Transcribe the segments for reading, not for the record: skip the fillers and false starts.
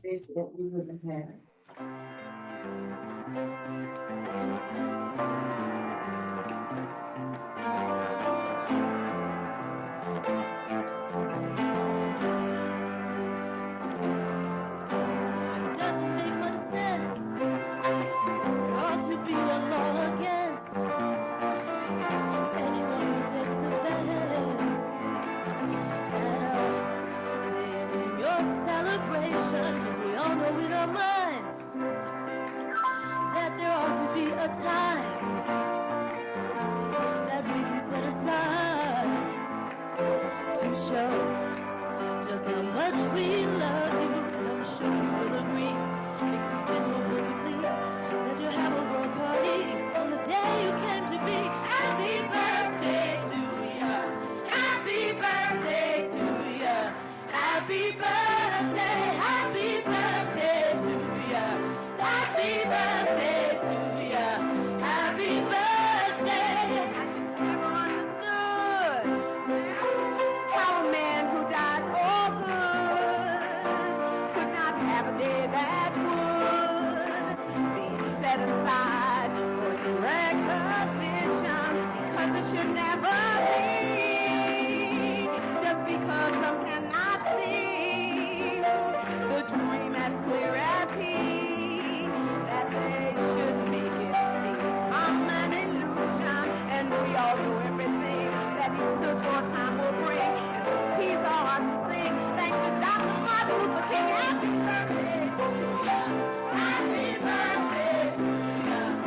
birthdays that you have had? Doesn't make much sense. There ought to be a law against anyone who takes offense at a day in your celebration. 'Cause we all know in our minds that there ought to be a time that we can set aside to show just how much we love you. And I'm sure you will agree it could fit more perfectly that you have a world party on the day you came to be. Happy birthday to ya. Happy birthday to ya. Happy birthday. Happy birthday to ya. Happy birthday to ya. Happy birthday. I just never understood how a man who died for good could not have a day that would be set aside for your recognition, because it should never be just because some cannot see the dream as clear as he, that they should make it become an illusion. And we all know everything that he stood for time will bring. He's all I to sing. Thank you, Dr. Martin Luther King. Happy birthday to ya. Happy birthday to ya.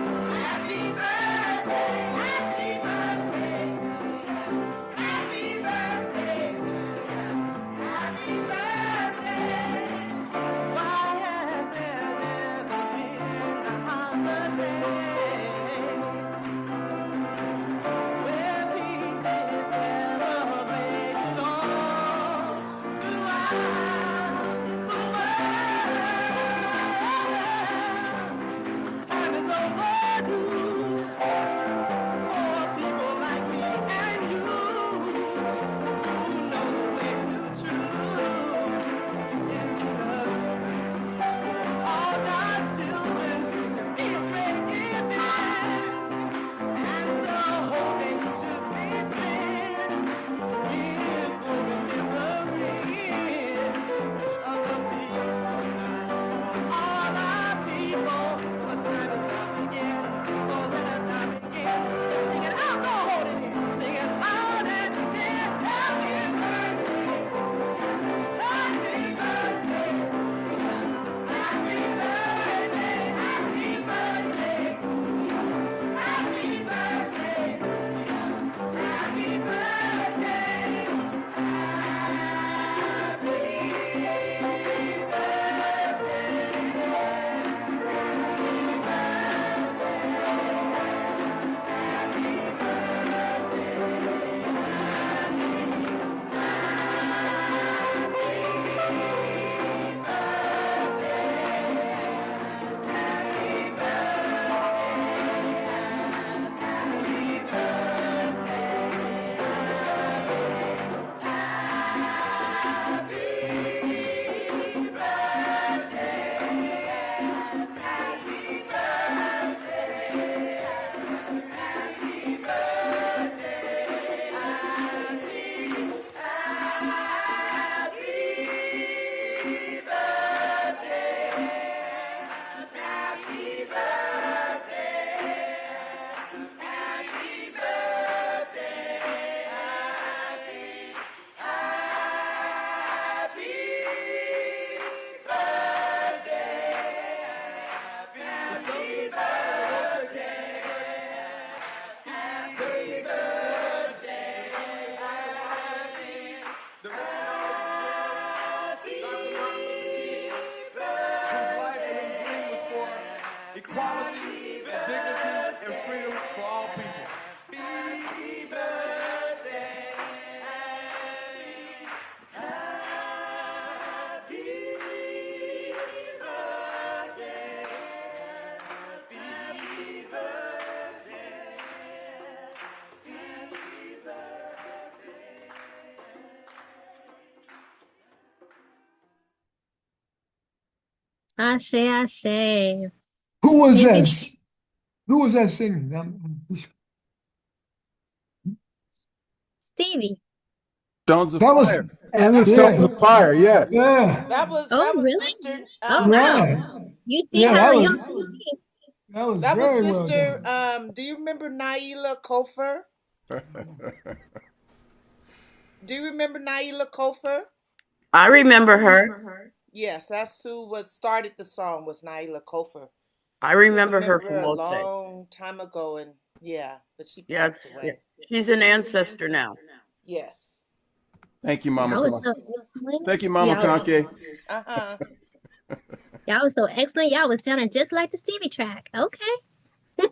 Ashe, ashe. Who was If you, that? Who was that singing? Stevie. Stones of That was, Fire. And the That Stones yeah, of was Fire, yes. yeah, Oh, that was really? sister Oh, wow. right. You see Yeah, how that y'all was know me. that was that was very well sister done. do you remember Naila Kofer? Do you remember Naila Kofer? I remember her. Yes, that's who was started the song was Naila Kofer. I She was a remember her from member a Wose. long time ago and yeah, but she passed Yes, away. she's an ancestor now. Yes. Thank you, Mama. Y'all was Con- so excellent. Thank you, Mama Y'all, Conke. Uh-huh. y'all was so excellent. Y'all was sounding just like the Stevie track. Okay.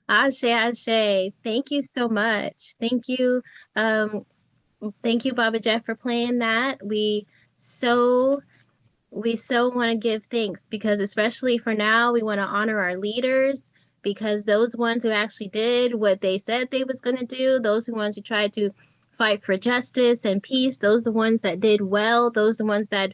Ashe, Ashe. Thank you so much. Um, thank you, Baba Jeff, for playing that. So we so want to give thanks because especially for now we want to honor our leaders because those ones who actually did what they said they was going to do, those ones who tried to fight for justice and peace, those the ones that did well, those the ones that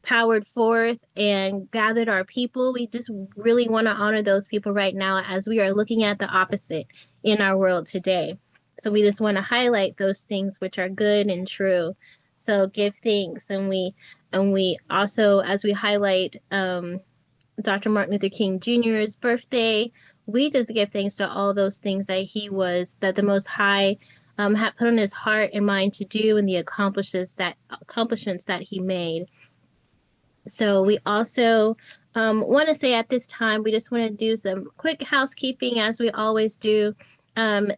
powered forth and gathered our people. We just really want to honor those people right now as we are looking at the opposite in our world today. So we just want to highlight those things which are good and true. So give thanks and we also, as we highlight Dr. Martin Luther King Jr.'s birthday, we just give thanks to all those things that the Most High had put on his heart and mind to do, and the accomplishments that he made. So we also want to say at this time, we just want to do some quick housekeeping as we always do.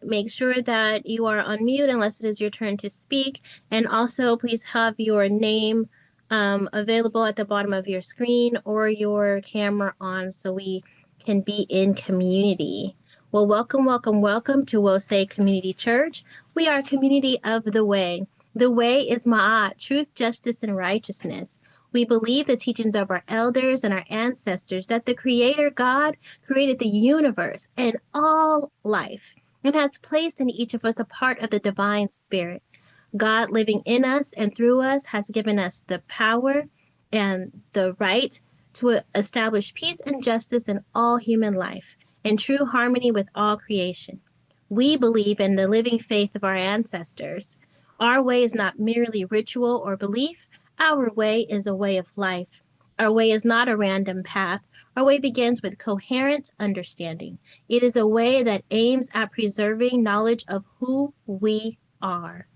Make sure that you are on mute unless it is your turn to speak. And also, please have your name available at the bottom of your screen or your camera on so we can be in community. Well, welcome, welcome, welcome to Wosei Community Church. We are a community of the way. The way is Ma'at, truth, justice, and righteousness. We believe the teachings of our elders and our ancestors that the Creator God created the universe and all life and has placed in each of us a part of the divine spirit. God living in us and through us has given us the power and the right to establish peace and justice in all human life in true harmony with all creation. We believe in the living faith of our ancestors. Our way is not merely ritual or belief, our way is a way of life. Our way is not a random path. Our way begins with coherent understanding. It is a way that aims at preserving knowledge of who we are.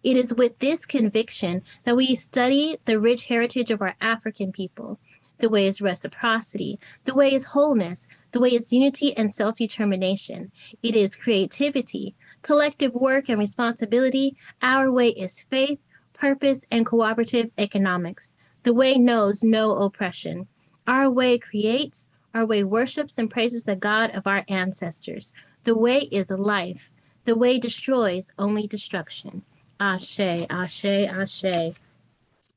It is with this conviction that we study the rich heritage of our African people. The way is reciprocity. The way is wholeness. The way is unity and self determination. It is creativity, collective work, and responsibility. Our way is faith, purpose, and cooperative economics. The way knows no oppression. Our way creates. Our way worships and praises the God of our ancestors. The way is life. The way destroys only destruction. Ashe, ashe, ashe.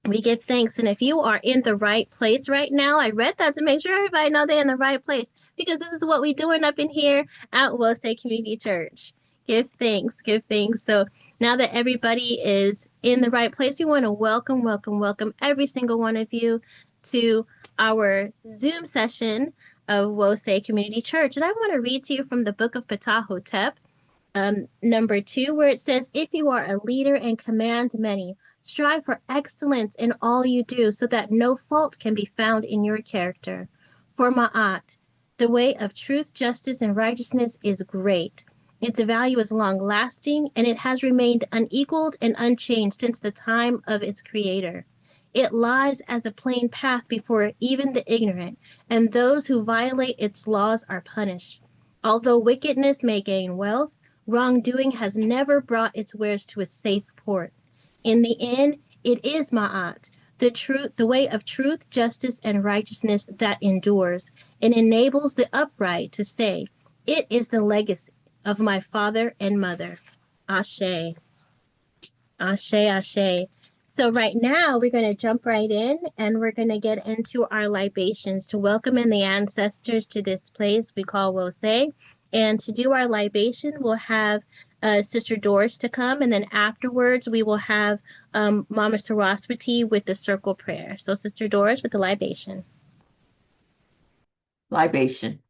We give thanks. And if you are in the right place right now, I read that to make sure everybody know they're in the right place because this is what we're doing up in here at Will State Community Church. Give thanks, give thanks. So now that everybody is in the right place, we want to welcome, welcome, welcome every single one of you to our Zoom session of Wosei Community Church. And I want to read to you from the book of Ptahhotep, number 2, where it says, if you are a leader and command many, strive for excellence in all you do so that no fault can be found in your character. For Ma'at, the way of truth, justice, and righteousness is great. Its value is long lasting, and it has remained unequaled and unchanged since the time of its creator. It lies as a plain path before even the ignorant, and those who violate its laws are punished. Although wickedness may gain wealth, wrongdoing has never brought its wares to a safe port. In the end, it is Ma'at, the way of truth, justice, and righteousness that endures and enables the upright to say, it is the legacy of my father and mother. Ashe, ashe, ashe. So right now we're going to jump right in and we're going to get into our libations to welcome in the ancestors to this place we call Wose. And to do our libation, we'll have Sister Doris to come, and then afterwards we will have Mama Saraswati with the circle prayer. So Sister Doris with the libation. Libation.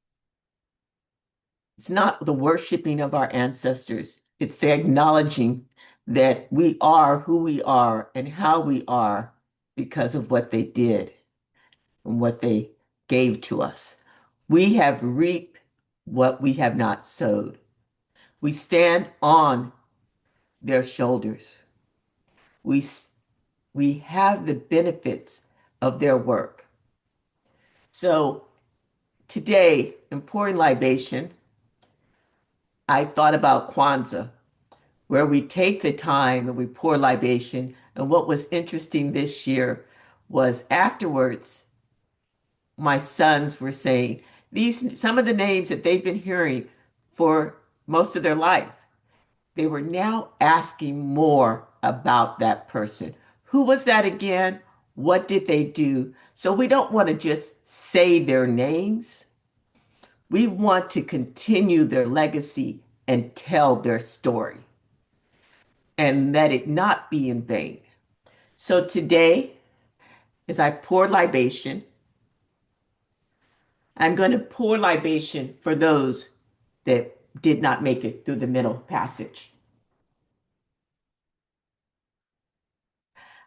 It's not the worshiping of our ancestors. It's the acknowledging that we are who we are and how we are because of what they did and what they gave to us. We have reaped what we have not sowed. We stand on their shoulders. We, we have the benefits of their work. So today, in pouring libation, I thought about Kwanzaa, where we take the time and we pour libation. And what was interesting this year was afterwards, my sons were saying these some of the names that they've been hearing for most of their life. They were now asking more about that person. Who was that again? What did they do? So we don't want to just say their names. We want to continue their legacy and tell their story and let it not be in vain. So today, as I pour libation, I'm going to pour libation for those that did not make it through the middle passage.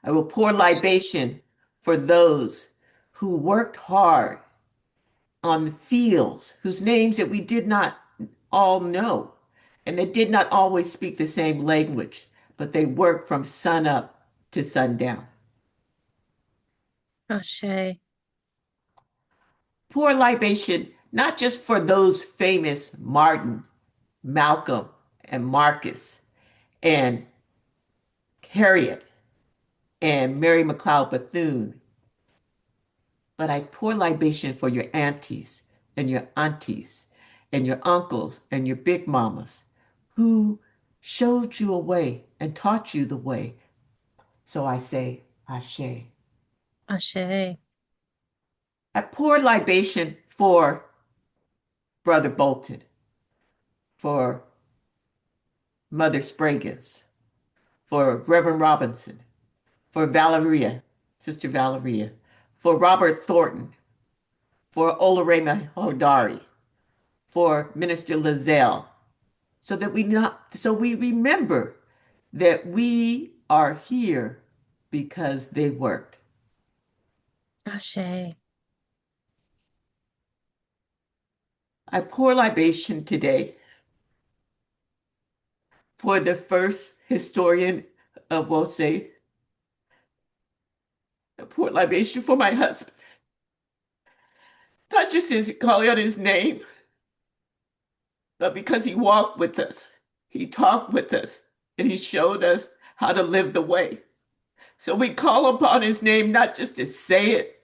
I will pour libation for those who worked hard on the fields, whose names that we did not all know, and they did not always speak the same language, but they worked from sun up to sundown. Ashe. Pour libation not just for those famous Martin, Malcolm, and Marcus, and Harriet, and Mary McLeod Bethune, but I pour libation for your aunties and your aunties and your uncles and your big mamas who showed you a way and taught you the way. So I say, Ashe. Ashe. I pour libation for Brother Bolton, for Mother Spragus, for Reverend Robinson, for Valeria, Sister Valeria, for Robert Thornton, for Olarema Hodari, for Minister Lazelle, so we remember that we are here because they worked. Ashe. I pour libation today for the first historian of Wose. I pour libation for my husband. Not just his calling out his name, but because he walked with us. He talked with us, and he showed us how to live the way. So we call upon his name not just to say it,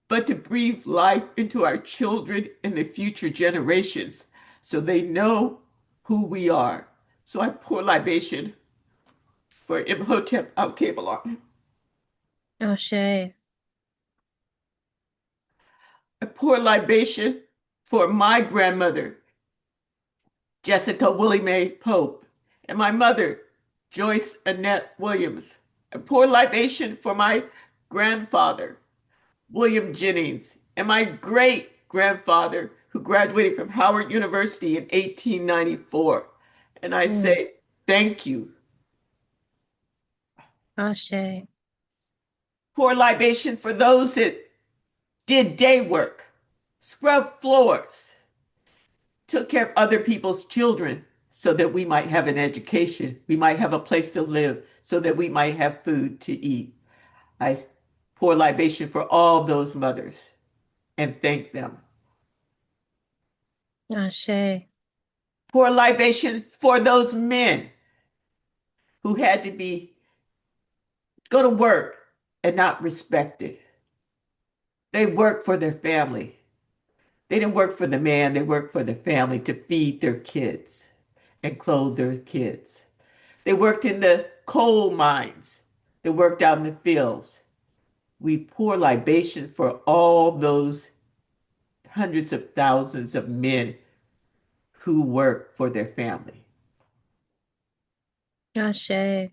but to breathe life into our children and the future generations so they know who we are. So I pour libation for Imhotep Alkebalon. Ashe. I pour libation for my grandmother, Jessica Willie Mae Pope, and my mother, Joyce Annette Williams. I pour libation for my grandfather, William Jennings, and my great grandfather who graduated from Howard University in 1894. And I say, thank you. Ashe. Pour libation for those that did day work, scrubbed floors, took care of other people's children so that we might have an education, we might have a place to live, so that we might have food to eat. I pour libation for all those mothers and thank them. Ashe. Pour libation for those men who had to go to work and not respected. They worked for their family. They didn't work for the man, they worked for the family to feed their kids and clothe their kids. They worked in the coal mines. They worked out in the fields. We pour libation for all those hundreds of thousands of men who work for their family. Ashe.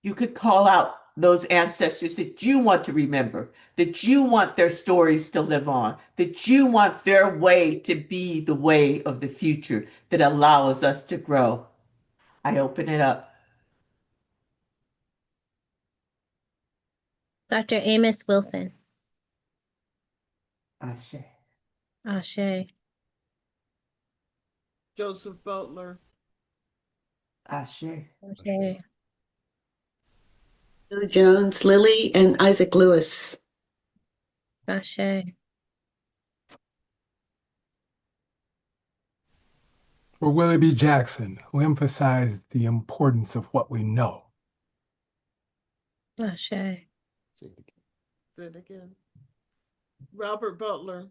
You could call out those ancestors that you want to remember, that you want their stories to live on, that you want their way to be the way of the future that allows us to grow. I open it up. Dr. Amos Wilson. Ashe. Ashe. Joseph Butler, Ashe. Ashe. Bill Jones, Lily, and Isaac Lewis. Ashe. For Willie B. Jackson, who emphasized the importance of what we know. Ashe. say it again. Robert Butler,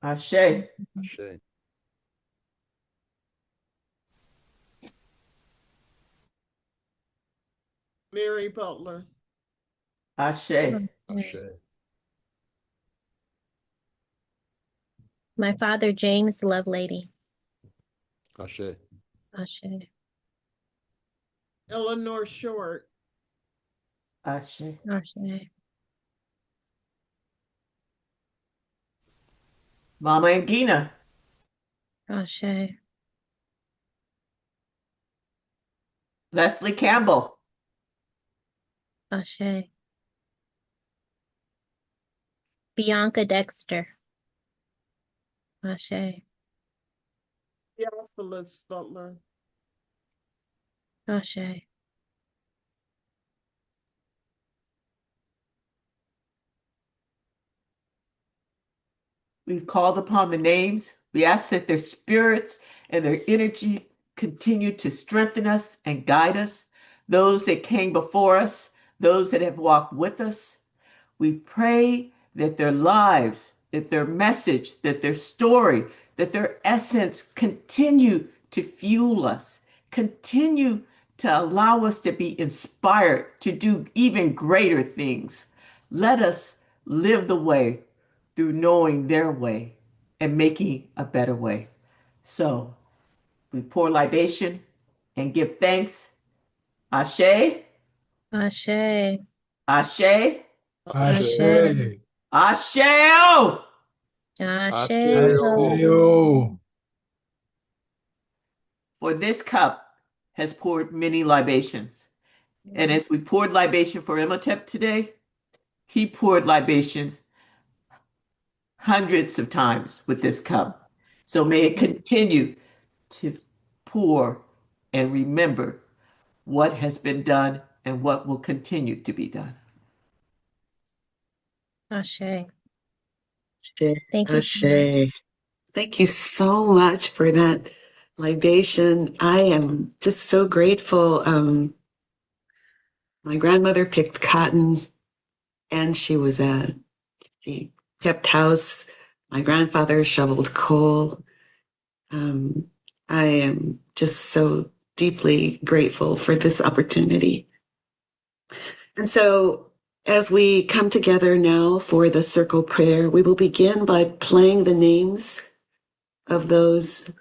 Ashe. Mary Butler, Ashe. My father, James Lovelady. Ashe. Ashe. Eleanor Short, Ashe. Ashe. Mama Angina. Ashe. Leslie Campbell. Ashe. Bianca Dexter. Ashe. Theophilus Butler, Ashe. We've called upon the names. We ask that their spirits and their energy continue to strengthen us and guide us. Those that came before us, those that have walked with us. We pray that their lives, that their message, that their story, that their essence continue to fuel us, continue to allow us to be inspired to do even greater things. Let us live the way through knowing their way and making a better way. So we pour libation and give thanks. Ashe, Ashe. Ashe, Ashe. Asheo. Ashe. Ashe. For this cup has poured many libations. And as we poured libation for Imhotep today, he poured libations hundreds of times with this cup. So may it continue to pour and remember what has been done and what will continue to be done. Ashe. Ashe. Thank you. Ashe. Thank you so much for that libation. I am just so grateful. My grandmother picked cotton and she kept house. My grandfather shoveled coal. I am just so deeply grateful for this opportunity. And so, as we come together now for the circle prayer, we will begin by playing the names of those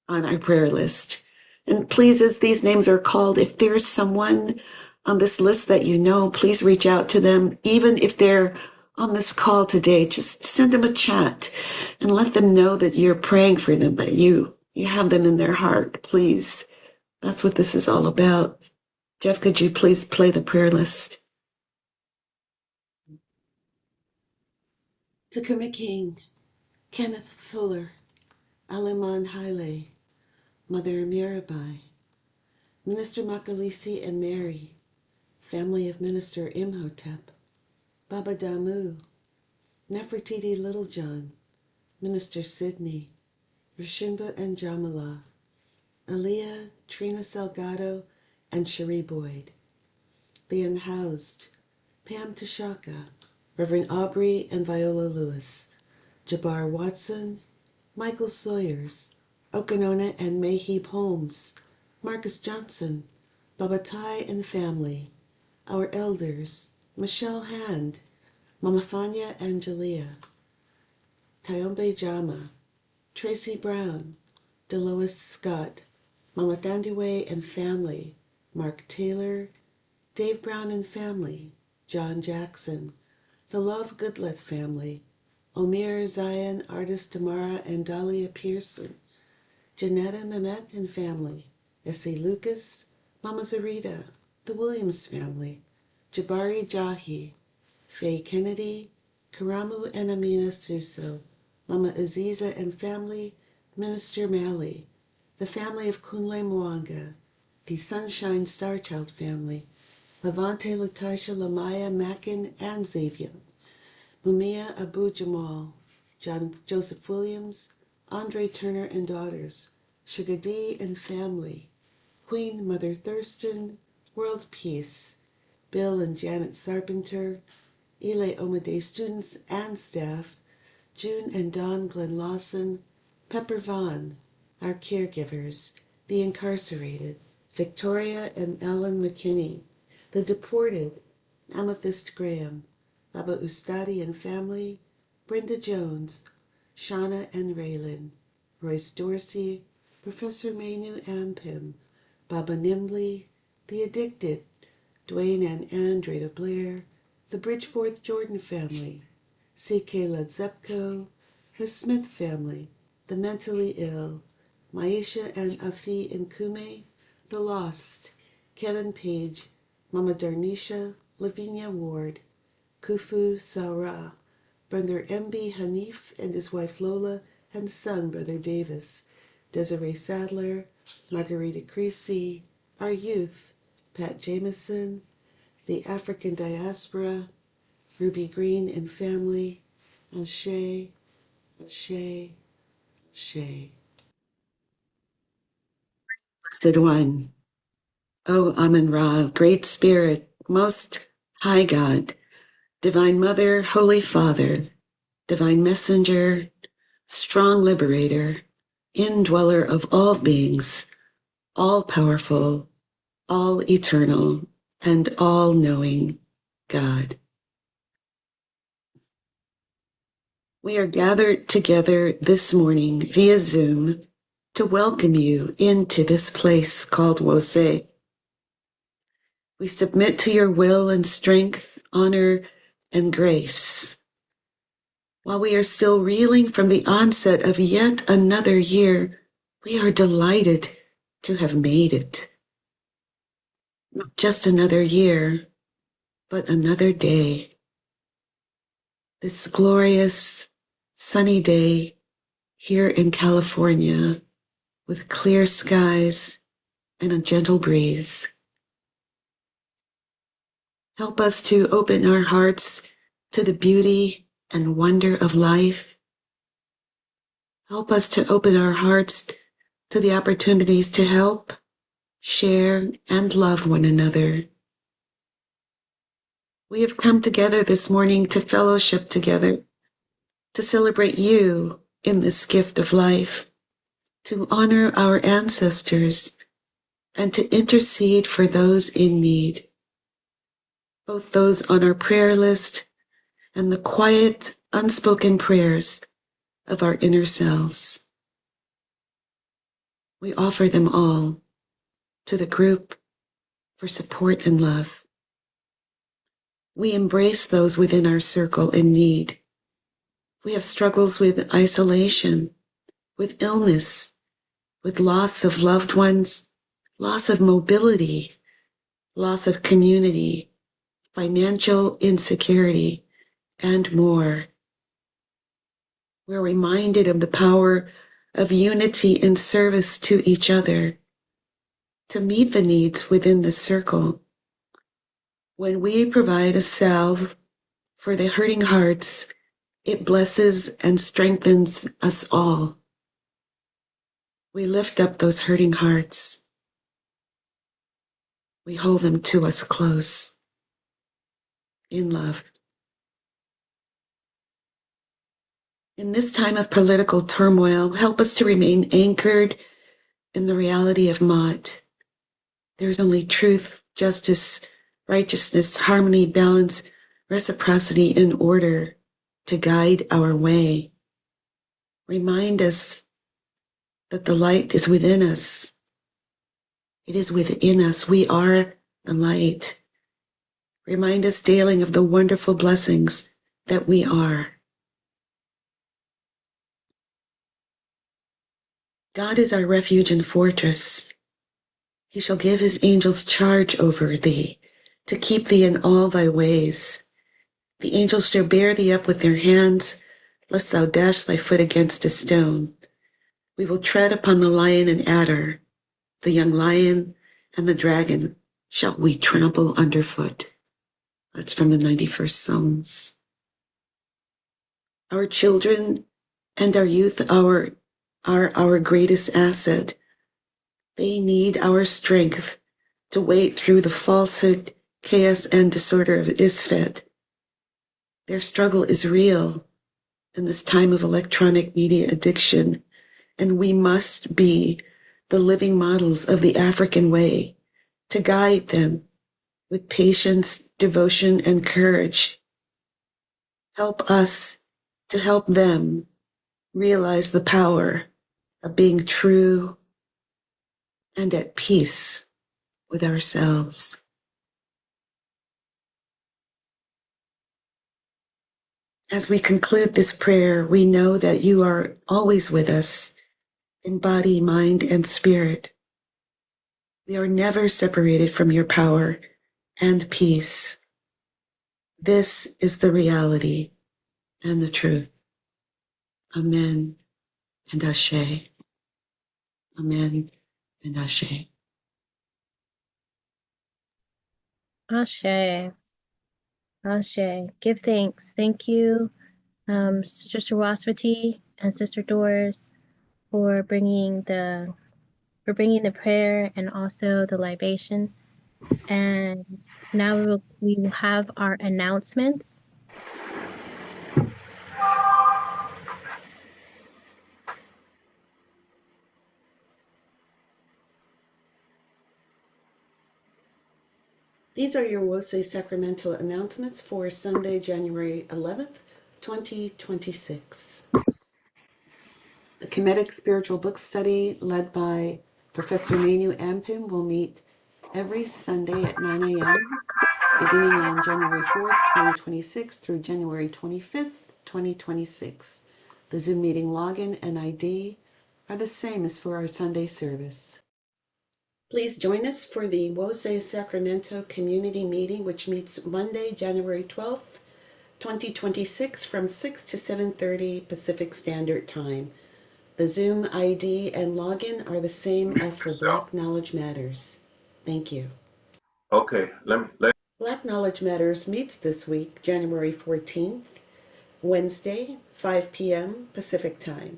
on our prayer list. And please, as these names are called, if there's someone on this list that you know, please reach out to them. Even if they're on this call today, just send them a chat and let them know that you're praying for them, that you have them in their heart, please. That's what this is all about. Jeff, could you please play the prayer list? Takuma King, Kenneth Fuller, Aliman Haile, Mother Mirabai, Minister Makalisi and Mary, family of Minister Imhotep, Baba Damu, Nefertiti Littlejohn, Minister Sidney, Rashimba and Jamala, Aaliyah, Trina Salgado, and Cherie Boyd. The Unhoused, Pam Tashaka, Reverend Aubrey and Viola Lewis, Jabbar Watson, Michael Sawyers, Okanona and Mayheep Holmes, Marcus Johnson, Babatai and family, our elders, Michelle Hand, Mama Fania and Jalea, Tyombe Jama, Tracy Brown, Delois Scott, Mama Thandiwe and family, Mark Taylor, Dave Brown and family, John Jackson, the Love Goodlet family, Omir Zion, Artist Tamara and Dahlia Pearson, Janetta Mehmet and family, S.A. Lucas, Mama Zarita, the Williams family, Jabari Jahi, Faye Kennedy, Karamu and Amina Suso, Mama Aziza and family, Minister Malley, the family of Kunle Mwanga, the Sunshine Starchild family, Levante Latasha Lamaya Mackin and Xavier, Mumia Abu Jamal, John Joseph Williams, Andre Turner and daughters, Sugar D and family, Queen Mother Thurston, World Peace, Bill and Janet Sarpenter, Ile Omade students and staff, June and Don Glenn Lawson, Pepper Vaughn, our caregivers, the incarcerated, Victoria and Ellen McKinney, the deported, Amethyst Graham, Baba Ustadi and family, Brenda Jones, Shauna and Raylan, Royce Dorsey, Professor Mainu Ampim, Baba Nimbley, the addicted, Dwayne and Andrea Blair, the Bridgeforth Jordan family, C.K. Ledzepko, the Smith family, the mentally ill, Maisha and Afi Nkume, the lost, Kevin Page, Mama Darnisha, Lavinia Ward, Kufu Saura, Brother M.B. Hanif and his wife Lola and son Brother Davis, Desiree Sadler, Margarita Creasy, our youth, Pat Jameson, the African diaspora, Ruby Green and family, Ashe, Ashe, Ashe. Blessed One, O Amun Ra, Great Spirit, Most High God, Divine Mother, Holy Father, Divine Messenger, Strong Liberator, Indweller of all beings, all powerful, all eternal, and all knowing God. We are gathered together this morning via Zoom to welcome you into this place called Wose. We submit to your will and strength, honor, and grace. While we are still reeling from the onset of yet another year, we are delighted to have made it. Not just another year, but another day. This glorious, sunny day here in California with clear skies and a gentle breeze. Help us to open our hearts to the beauty and wonder of life. Help us to open our hearts to the opportunities to help, share, and love one another. We have come together this morning to fellowship together, to celebrate you in this gift of life, to honor our ancestors, and to intercede for those in need, both those on our prayer list and the quiet, unspoken prayers of our inner selves. We offer them all to the group for support and love. We embrace those within our circle in need. We have struggles with isolation, with illness, with loss of loved ones, loss of mobility, loss of community, financial insecurity, and more. We're reminded of the power of unity and service to each other to meet the needs within the circle. When we provide a salve for the hurting hearts, it blesses and strengthens us all. We lift up those hurting hearts. We hold them to us close in love. In this time of political turmoil, help us to remain anchored in the reality of Maat. There's only truth, justice, righteousness, harmony, balance, reciprocity, and order to guide our way. Remind us that the light is within us. It is within us. We are the light. Remind us daily of the wonderful blessings that we are. God is our refuge and fortress. He shall give his angels charge over thee, to keep thee in all thy ways. The angels shall bear thee up with their hands, lest thou dash thy foot against a stone. We will tread upon the lion and adder, the young lion and the dragon shall we trample underfoot. That's from the 91st Psalms. Our children and our youth are our greatest asset. They need our strength to wade through the falsehood, chaos, and disorder of Isfet. Their struggle is real in this time of electronic media addiction, and we must be the living models of the African way to guide them with patience, devotion, and courage. Help us to help them realize the power of being true and at peace with ourselves. As we conclude this prayer, we know that you are always with us in body, mind, and spirit. We are never separated from your power and peace. This is the reality and the truth. Amen and Ashe. Amen and Ashe. Ashe. Ashe. Give thanks. Thank you, Sister Saraswati and Sister Doris, for bringing the prayer and also the libation. And now we will have our announcements. These are your WOSE Sacramento announcements for Sunday, January 11th, 2026. The Kemetic Spiritual Book Study, led by Professor Manu Ampim, will meet every Sunday at 9 a.m., beginning on January 4th, 2026 through January 25th, 2026. The Zoom meeting login and ID are the same as for our Sunday service. Please join us for the WOSE Sacramento Community Meeting, which meets Monday, January 12th, 2026 from 6 to 7:30 Pacific Standard Time. The Zoom ID and login are the same as for Black Knowledge Matters. Thank you. Okay, Black Knowledge Matters meets this week, January 14th, Wednesday, 5 p.m. Pacific Time.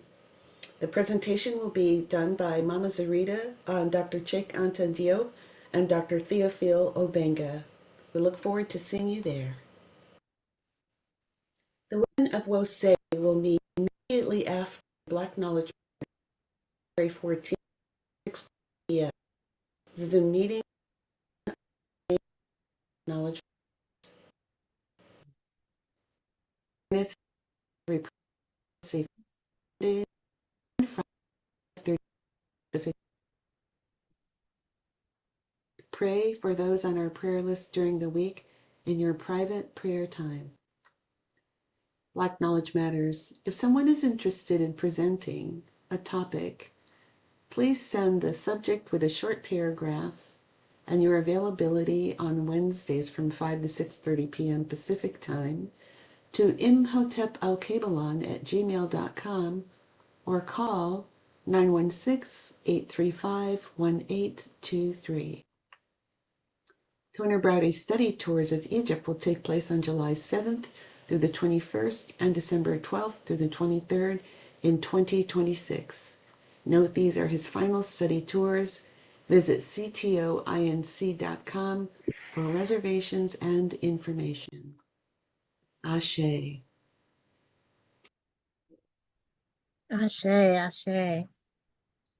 The presentation will be done by Mama Zarita on Dr. Cheikh Anta Diop and Dr. Theophile Obenga. We look forward to seeing you there. The Women of WOSE will meet immediately after Black Knowledge January 14th, 6 p.m. Zoom meeting knowledge. Pray for those on our prayer list during the week in your private prayer time. Black Knowledge Matters. If someone is interested in presenting a topic, please send the subject with a short paragraph and your availability on Wednesdays from 5 to 6:30 p.m. Pacific Time to imhotepalkebalan@gmail.com or call 916-835-1823. Toner Browdy's study tours of Egypt will take place on July 7th through the 21st and December 12th through the 23rd in 2026. Note these are his final study tours. Visit ctoinc.com for reservations and information. Ashe. Ashe, Ashe.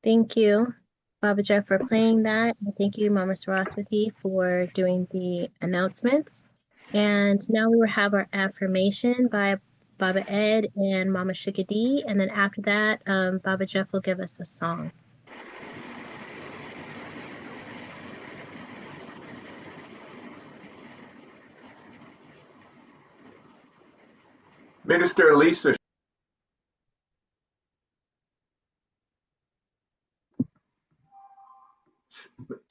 Thank you, Baba Jeff, for playing that. And thank you, Mama Saraswati, for doing the announcements. And now we will have our affirmation by Baba Ed and Mama Sugar D. And then after that, Baba Jeff will give us a song. Minister Lisa.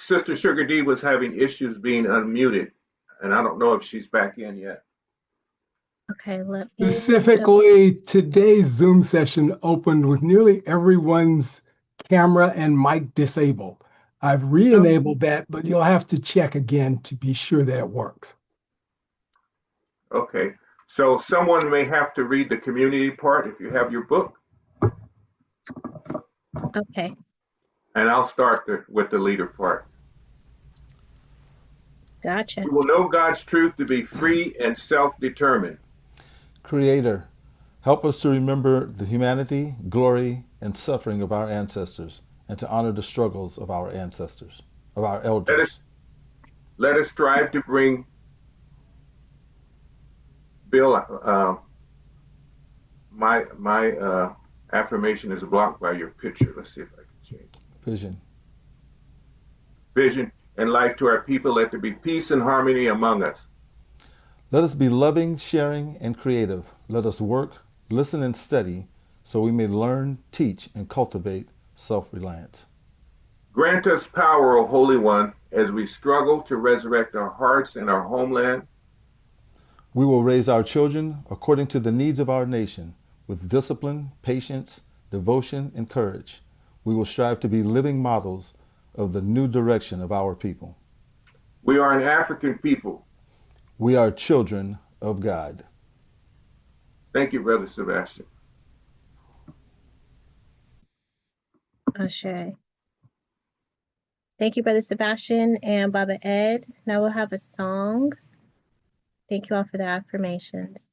Sister Sugar D was having issues being unmuted, and I don't know if she's back in yet. Okay, let me. Specifically, today's Zoom session opened with nearly everyone's camera and mic disabled. I've re-enabled that, but you'll have to check again to be sure that it works. Okay, so someone may have to read the community part if you have your book. Okay. And I'll start with the leader part. Gotcha. We will know God's truth to be free and self-determined. Creator, help us to remember the humanity, glory, and suffering of our ancestors, and to honor the struggles of our ancestors, of our elders. Let us strive to bring Bill. My affirmation is blocked by your picture. Let's see if I can change it. Vision and life to our people. Let there be peace and harmony among us. Let us be loving, sharing, and creative. Let us work, listen, and study so we may learn, teach, and cultivate self-reliance. Grant us power, O Holy One, as we struggle to resurrect our hearts and our homeland. We will raise our children according to the needs of our nation, with discipline, patience, devotion, and courage. We will strive to be living models of the new direction of our people. We are an African people. We are children of God. Thank you, Brother Sebastian. Ashe. Thank you, Brother Sebastian and Baba Ed. Now we'll have a song. Thank you all for the affirmations.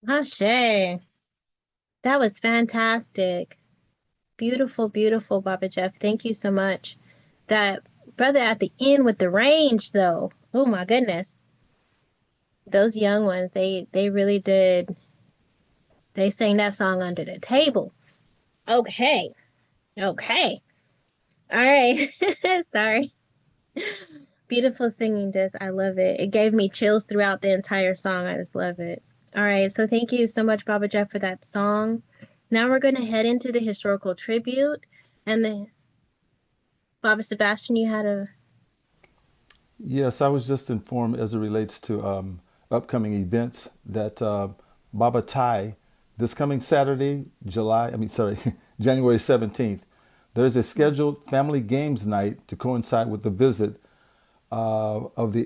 Ashe. That was fantastic. Beautiful, beautiful, Baba Jeff. Thank you so much. That brother at the end with the range, though. Oh my goodness. Those young ones, they really did. They sang that song under the table. Okay. Okay. All right. Sorry. Beautiful singing, Des. I love it. It gave me chills throughout the entire song. I just love it. All right. So thank you so much, Baba Jeff, for that song. Now we're going to head into the historical tribute. And the Baba Sebastian, you had a. Yes, I was just informed as it relates to upcoming events that Baba Tai, this coming Saturday, January 17th, there's a scheduled family games night to coincide with the visit of the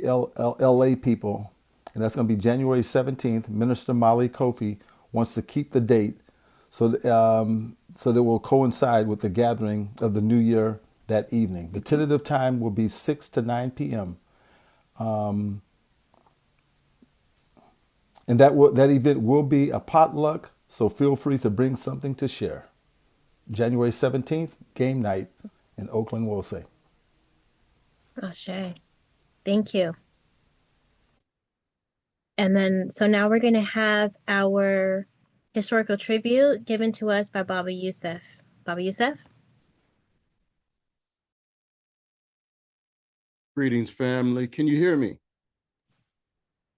LA people. And that's going to be January 17th. Minister Mali Kofi wants to keep the date so that will coincide with the gathering of the new year that evening. The tentative time will be 6 to 9 p.m. And that event will be a potluck, so feel free to bring something to share. January 17th, game night in Oakland, Wolsey. Oh, Shay. Thank you. And then, so now we're going to have our historical tribute given to us by Baba Youssef. Baba Youssef? Greetings, family. Can you hear me?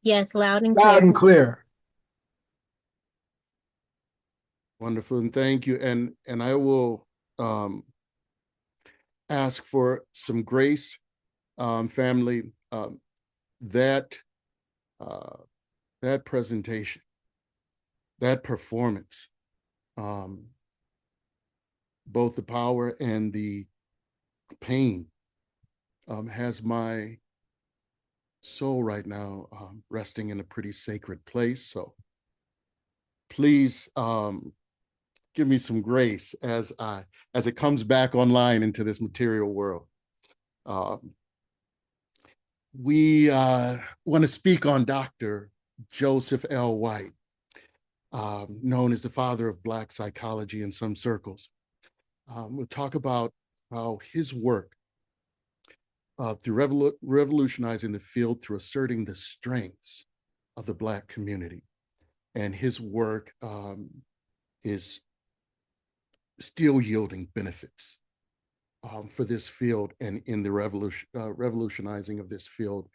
Yes, loud and Loud clear. and clear. Wonderful, and thank you. And I will ask for some grace, family. That that presentation, that performance, both the power and the pain, has my soul right now resting in a pretty sacred place. So please give me some grace as it comes back online into this material world. We want to speak on Dr. Joseph L. White, known as the father of Black psychology in some circles. We'll talk about how his work through revolutionizing the field, through asserting the strengths of the Black community. And his work is still yielding benefits for this field and in the revolutionizing of this field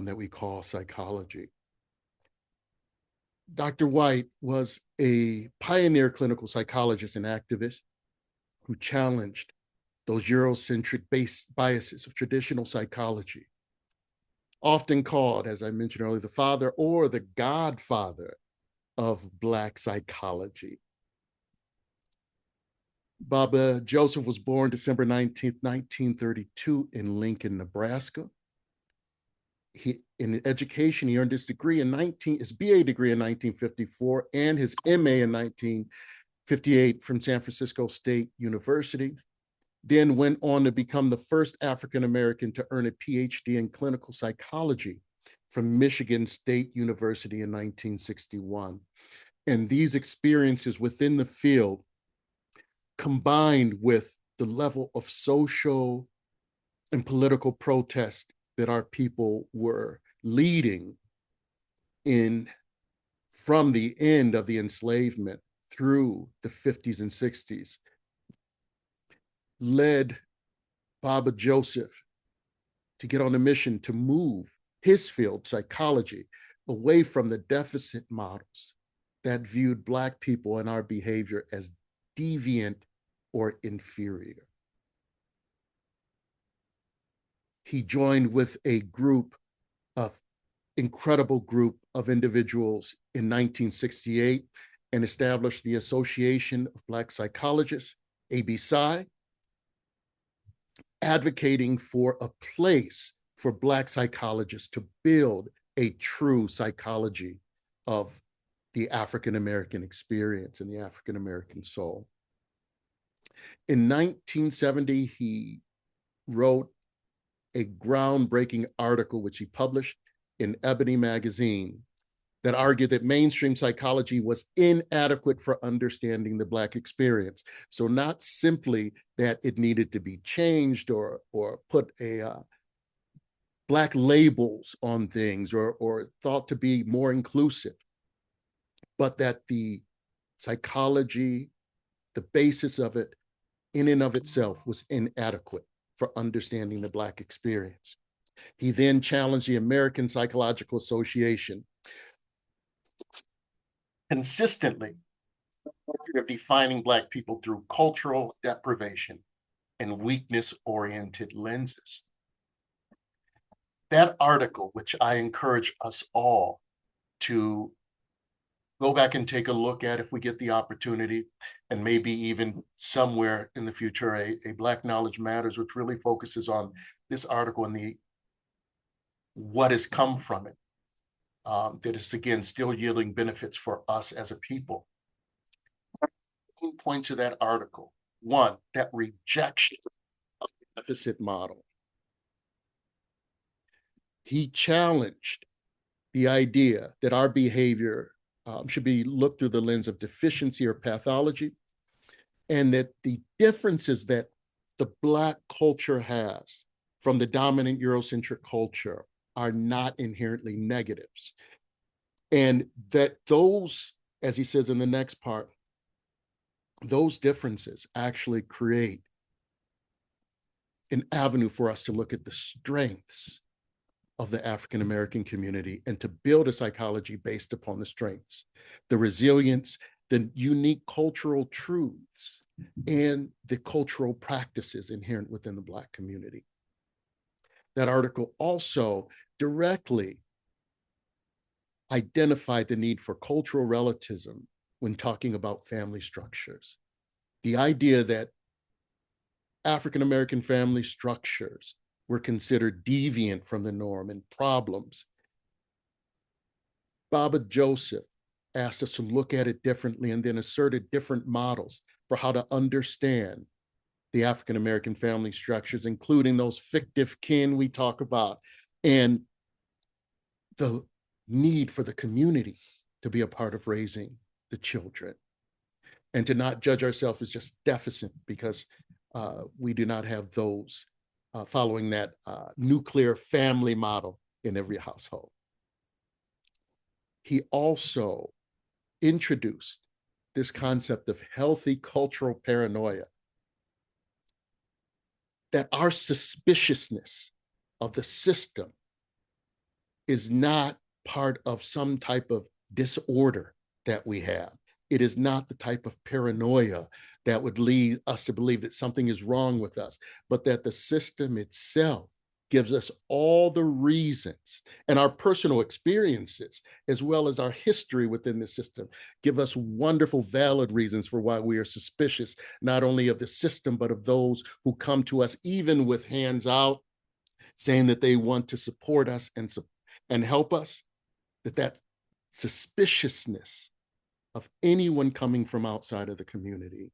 that we call psychology. Dr. White was a pioneer clinical psychologist and activist who challenged those Eurocentric biases of traditional psychology, often called, as I mentioned earlier, the father or the godfather of Black psychology. Baba Joseph was born December 19th, 1932 in Lincoln, Nebraska. In education, he earned his degree his BA degree in 1954 and his MA in 1958 from San Francisco State University. Then went on to become the first African-American to earn a PhD in clinical psychology from Michigan State University in 1961. And these experiences within the field, combined with the level of social and political protest that our people were leading from the end of the enslavement through the 50s and 60s, led Baba Joseph to get on a mission to move his field, psychology, away from the deficit models that viewed Black people and our behavior as deviant or inferior. He joined with a incredible group of individuals in 1968 and established the Association of Black Psychologists, ABPSI, advocating for a place for Black psychologists to build a true psychology of the African-American experience and the African-American soul. In 1970, he wrote a groundbreaking article which he published in Ebony magazine that argued that mainstream psychology was inadequate for understanding the Black experience. So not simply that it needed to be changed or put a Black labels on things or thought to be more inclusive, but that the psychology, the basis of it in and of itself was inadequate for understanding the Black experience. He then challenged the American Psychological Association consistently of defining Black people through cultural deprivation and weakness-oriented lenses. That article, which I encourage us all to go back and take a look at if we get the opportunity, and maybe even somewhere in the future, a Black Knowledge Matters, which really focuses on this article and what has come from it, that is, again, still yielding benefits for us as a people. Points of that article. One, that rejection of the deficit model. He challenged the idea that our behavior should be looked through the lens of deficiency or pathology, and that the differences that the Black culture has from the dominant Eurocentric culture are not inherently negatives. And that those, as he says in the next part, those differences actually create an avenue for us to look at the strengths of the African American community and to build a psychology based upon the strengths, the resilience, the unique cultural truths, and the cultural practices inherent within the Black community. That article also directly identified the need for cultural relativism when talking about family structures. The idea that African American family structures were considered deviant from the norm and problems. Baba Joseph asked us to look at it differently and then asserted different models for how to understand the African American family structures, including those fictive kin we talk about, and the need for the community to be a part of raising the children, and to not judge ourselves as just deficient because we do not have those following that nuclear family model in every household. He also introduced this concept of healthy cultural paranoia, that our suspiciousness of the system is not part of some type of disorder that we have. It is not the type of paranoia that would lead us to believe that something is wrong with us, but that the system itself gives us all the reasons, and our personal experiences, as well as our history within the system, give us wonderful, valid reasons for why we are suspicious, not only of the system, but of those who come to us, even with hands out, saying that they want to support us and help us, that suspiciousness of anyone coming from outside of the community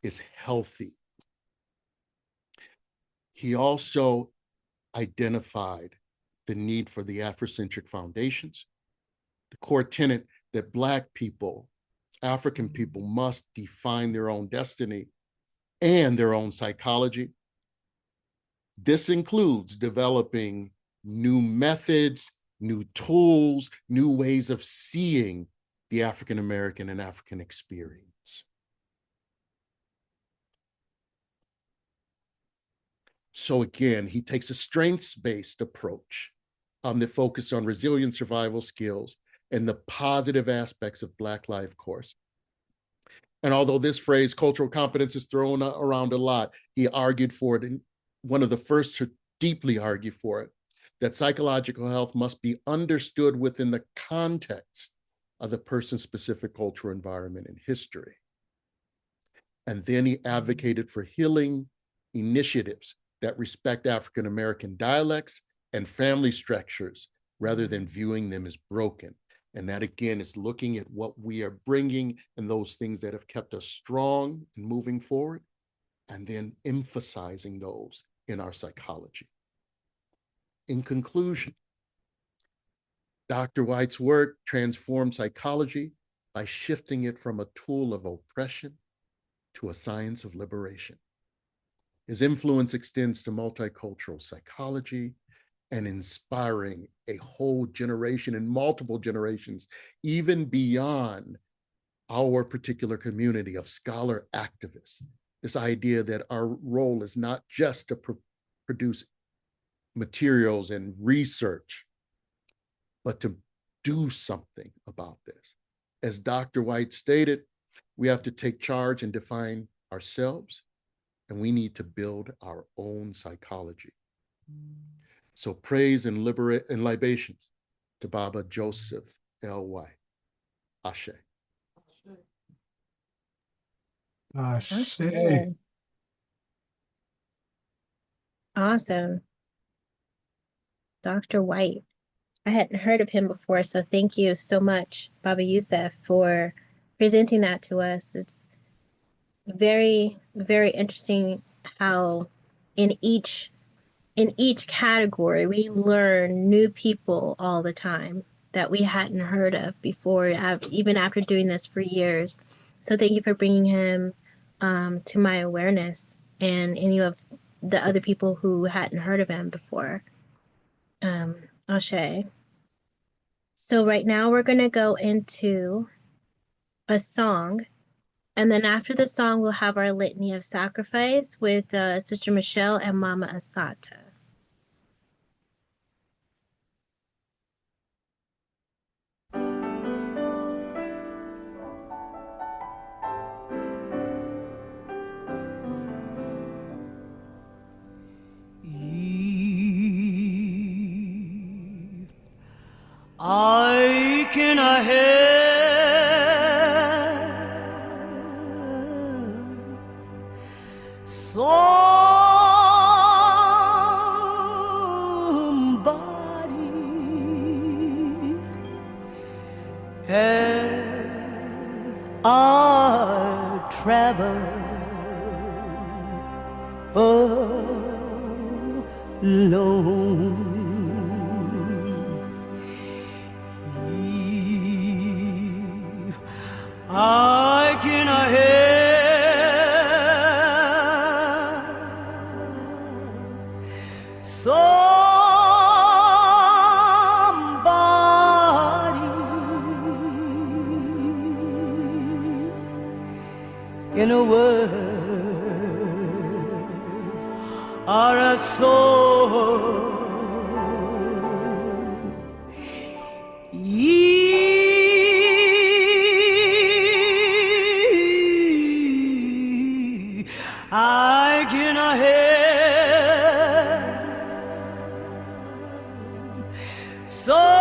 is healthy. He also identified the need for the Afrocentric foundations, the core tenet that Black people, African people, must define their own destiny and their own psychology. This includes developing new methods, new tools, new ways of seeing the African American and African experience. So again, he takes a strengths-based approach that focuses on resilient survival skills and the positive aspects of Black life course. And although this phrase, cultural competence, is thrown around a lot, he argued for it, and one of the first to deeply argue for it, that psychological health must be understood within the context of the person's specific cultural environment and history. And then he advocated for healing initiatives that respect African American dialects and family structures rather than viewing them as broken. And that, again, is looking at what we are bringing and those things that have kept us strong and moving forward, and then emphasizing those in our psychology. In conclusion, Dr. White's work transformed psychology by shifting it from a tool of oppression to a science of liberation. His influence extends to multicultural psychology and inspiring a whole generation and multiple generations, even beyond our particular community of scholar activists. This idea that our role is not just to produce materials and research, but to do something about this. As Dr. White stated, we have to take charge and define ourselves, and we need to build our own psychology. So praise and libations to Baba Joseph L. White. Ashe. Ashe. Awesome. Dr. White. I hadn't heard of him before, so thank you so much, Baba Youssef, for presenting that to us. It's very, very interesting how in each category we learn new people all the time that we hadn't heard of before, even after doing this for years. So thank you for bringing him to my awareness and any of the other people who hadn't heard of him before. Ashe. So right now we're going to go into a song, and then after the song we'll have our litany of sacrifice with Sister Michelle and Mama Asata. I can have somebody as I travel alone. I can have somebody in a word or a soul. I can have somebody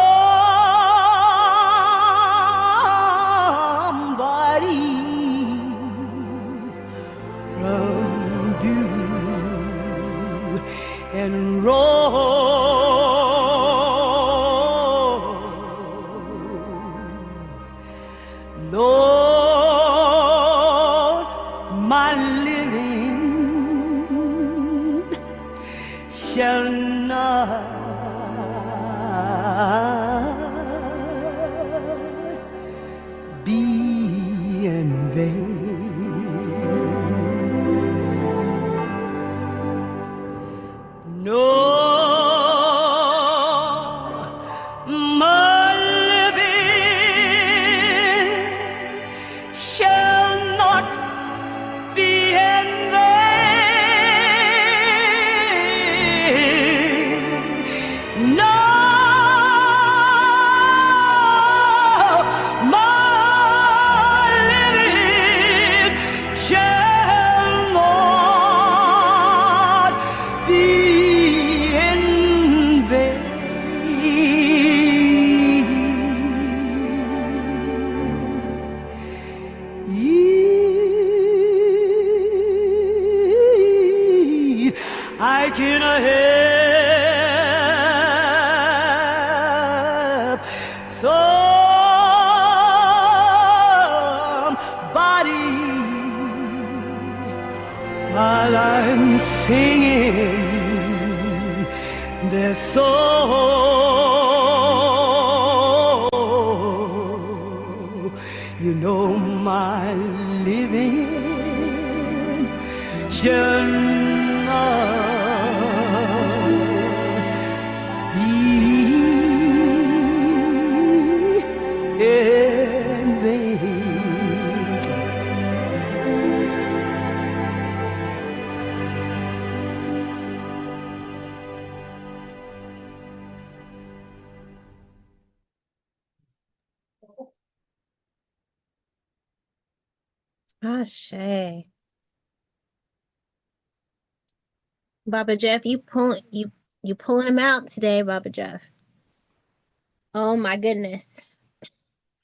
from dew and roll. Lord, my living shall not be in vain. No, my living shall not be in vain. No, my living shall not be in vain. I can have somebody while I'm singing their song. in vain. Ashe. Baba Jeff, you pulling him out today, Baba Jeff. Oh my goodness.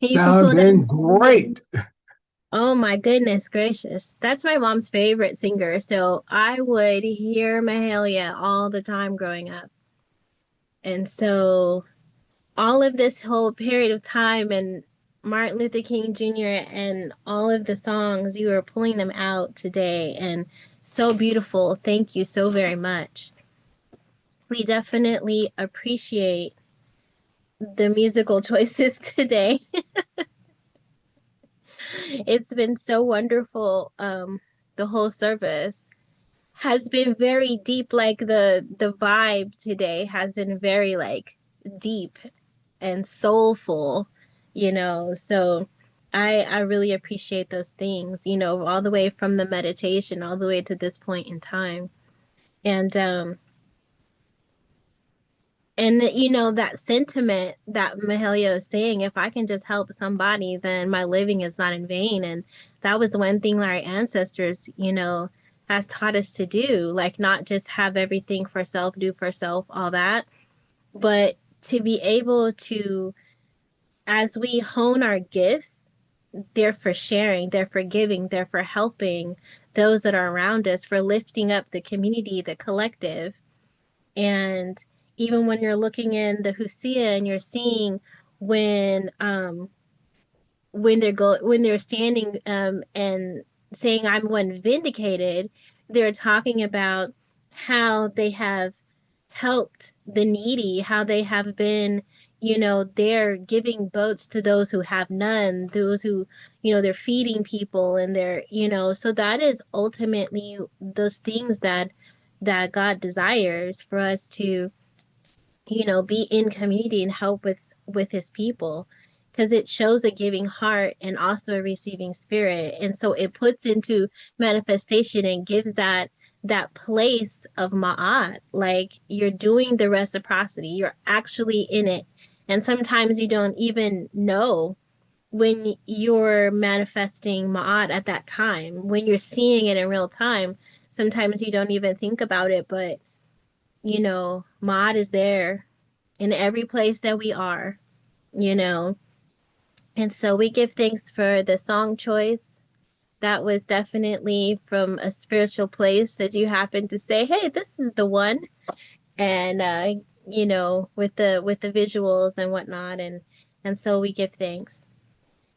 You can pull Sounding that. great. Oh my goodness gracious. That's my mom's favorite singer. So I would hear Mahalia all the time growing up. And so all of this whole period of time and Martin Luther King Jr. and all of the songs, you are pulling them out today and so beautiful. Thank you so very much. We definitely appreciate the musical choices today. It's been so wonderful. The whole service has been very deep. Like the vibe today has been very like deep and soulful, you know. So I really appreciate those things, you know, all the way from the meditation all the way to this point in time. And you know, that sentiment that Mahalia is saying, if I can just help somebody, then my living is not in vain. And that was one thing that our ancestors, you know, has taught us to do, like not just have everything for self, do for self, all that, but to be able to, as we hone our gifts, they're for sharing, they're for giving, they're for helping those that are around us, for lifting up the community, the collective. And even when you're looking in the Hosea and you're seeing when when they're standing and saying I'm one vindicated, they're talking about how they have helped the needy, how they have been, you know, they're giving boats to those who have none, those who, you know, they're feeding people and they're, you know, so that is ultimately those things that God desires for us to, you know, be in community and help with his people, because it shows a giving heart and also a receiving spirit, and so it puts into manifestation and gives that place of ma'at, like you're doing the reciprocity, you're actually in it. And sometimes you don't even know when you're manifesting ma'at at that time, when you're seeing it in real time. Sometimes you don't even think about it, but you know, ma'at is there in every place that we are, you know. And so we give thanks for the song choice. That was definitely from a spiritual place that you happened to say, "Hey, this is the one." And you know, with the visuals and whatnot, and so we give thanks.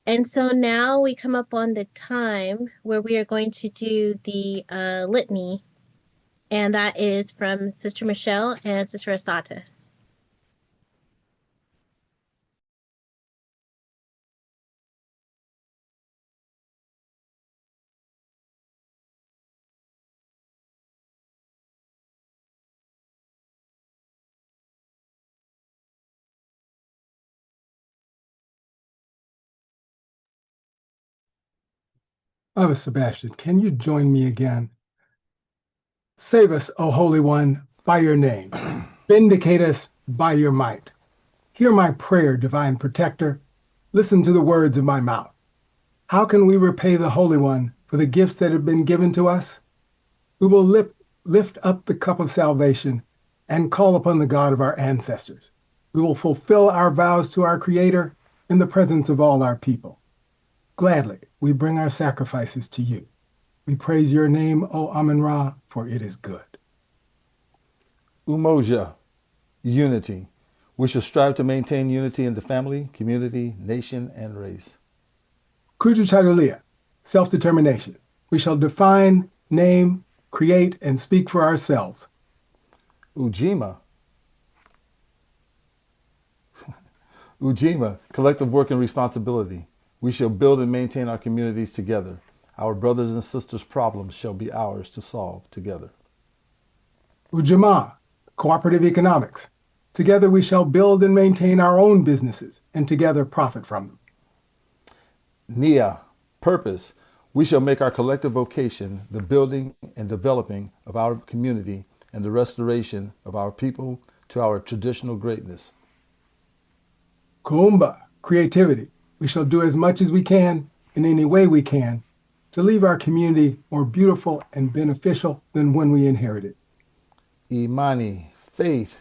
And so now we come up on the time where we are going to do the litany, and that is from Sister Michelle and Sister Asata. Father Sebastian, can you join me again? Save us, O Holy One, by your name. Vindicate us by your might. Hear my prayer, divine protector. Listen to the words of my mouth. How can we repay the Holy One for the gifts that have been given to us? We will lift up the cup of salvation and call upon the God of our ancestors. We will fulfill our vows to our Creator in the presence of all our people. Gladly, we bring our sacrifices to you. We praise your name, O Amun-Ra, for it is good. Umoja, unity. We shall strive to maintain unity in the family, community, nation, and race. Kujichagulia, self-determination. We shall define, name, create, and speak for ourselves. Ujima, Ujima, collective work and responsibility. We shall build and maintain our communities together. Our brothers and sisters' problems shall be ours to solve together. Ujamaa, cooperative economics. Together we shall build and maintain our own businesses and together profit from them. Nia, purpose. We shall make our collective vocation the building and developing of our community and the restoration of our people to our traditional greatness. Kuumba, creativity. We shall do as much as we can in any way we can to leave our community more beautiful and beneficial than when we inherited. Imani, faith.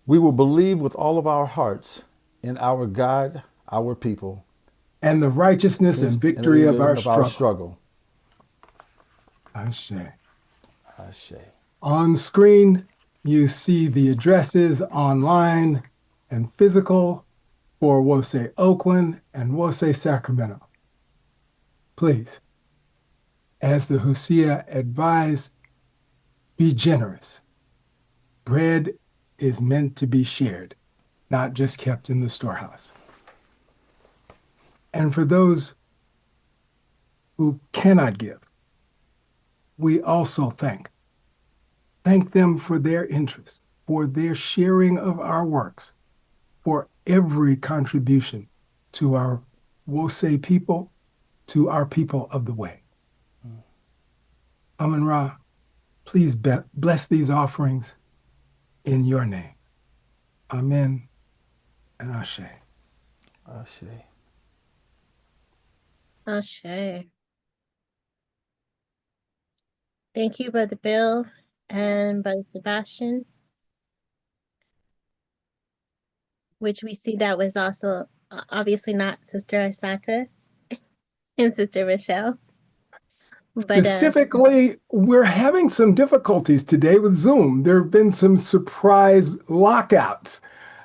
We will believe with all of our hearts in our God, our people, and the righteousness and victory of our struggle. Ashe. Ashe. On screen, you see the addresses online and physical for Wose Oakland and Wose Sacramento. Please, as the Hosea advised, be generous. Bread is meant to be shared, not just kept in the storehouse. And for those who cannot give, we also thank them for their interest, for their sharing of our works, for every contribution to our Wose people, to our people of the way. Amun Ra, please bless these offerings in your name. Amen and Ashe. Ashe. Ashe. Thank you, Brother Bill and Brother Sebastian, which we see that was also obviously not Sister Asata and Sister Michelle. But Specifically, we're having some difficulties today with Zoom. There have been some surprise lockouts.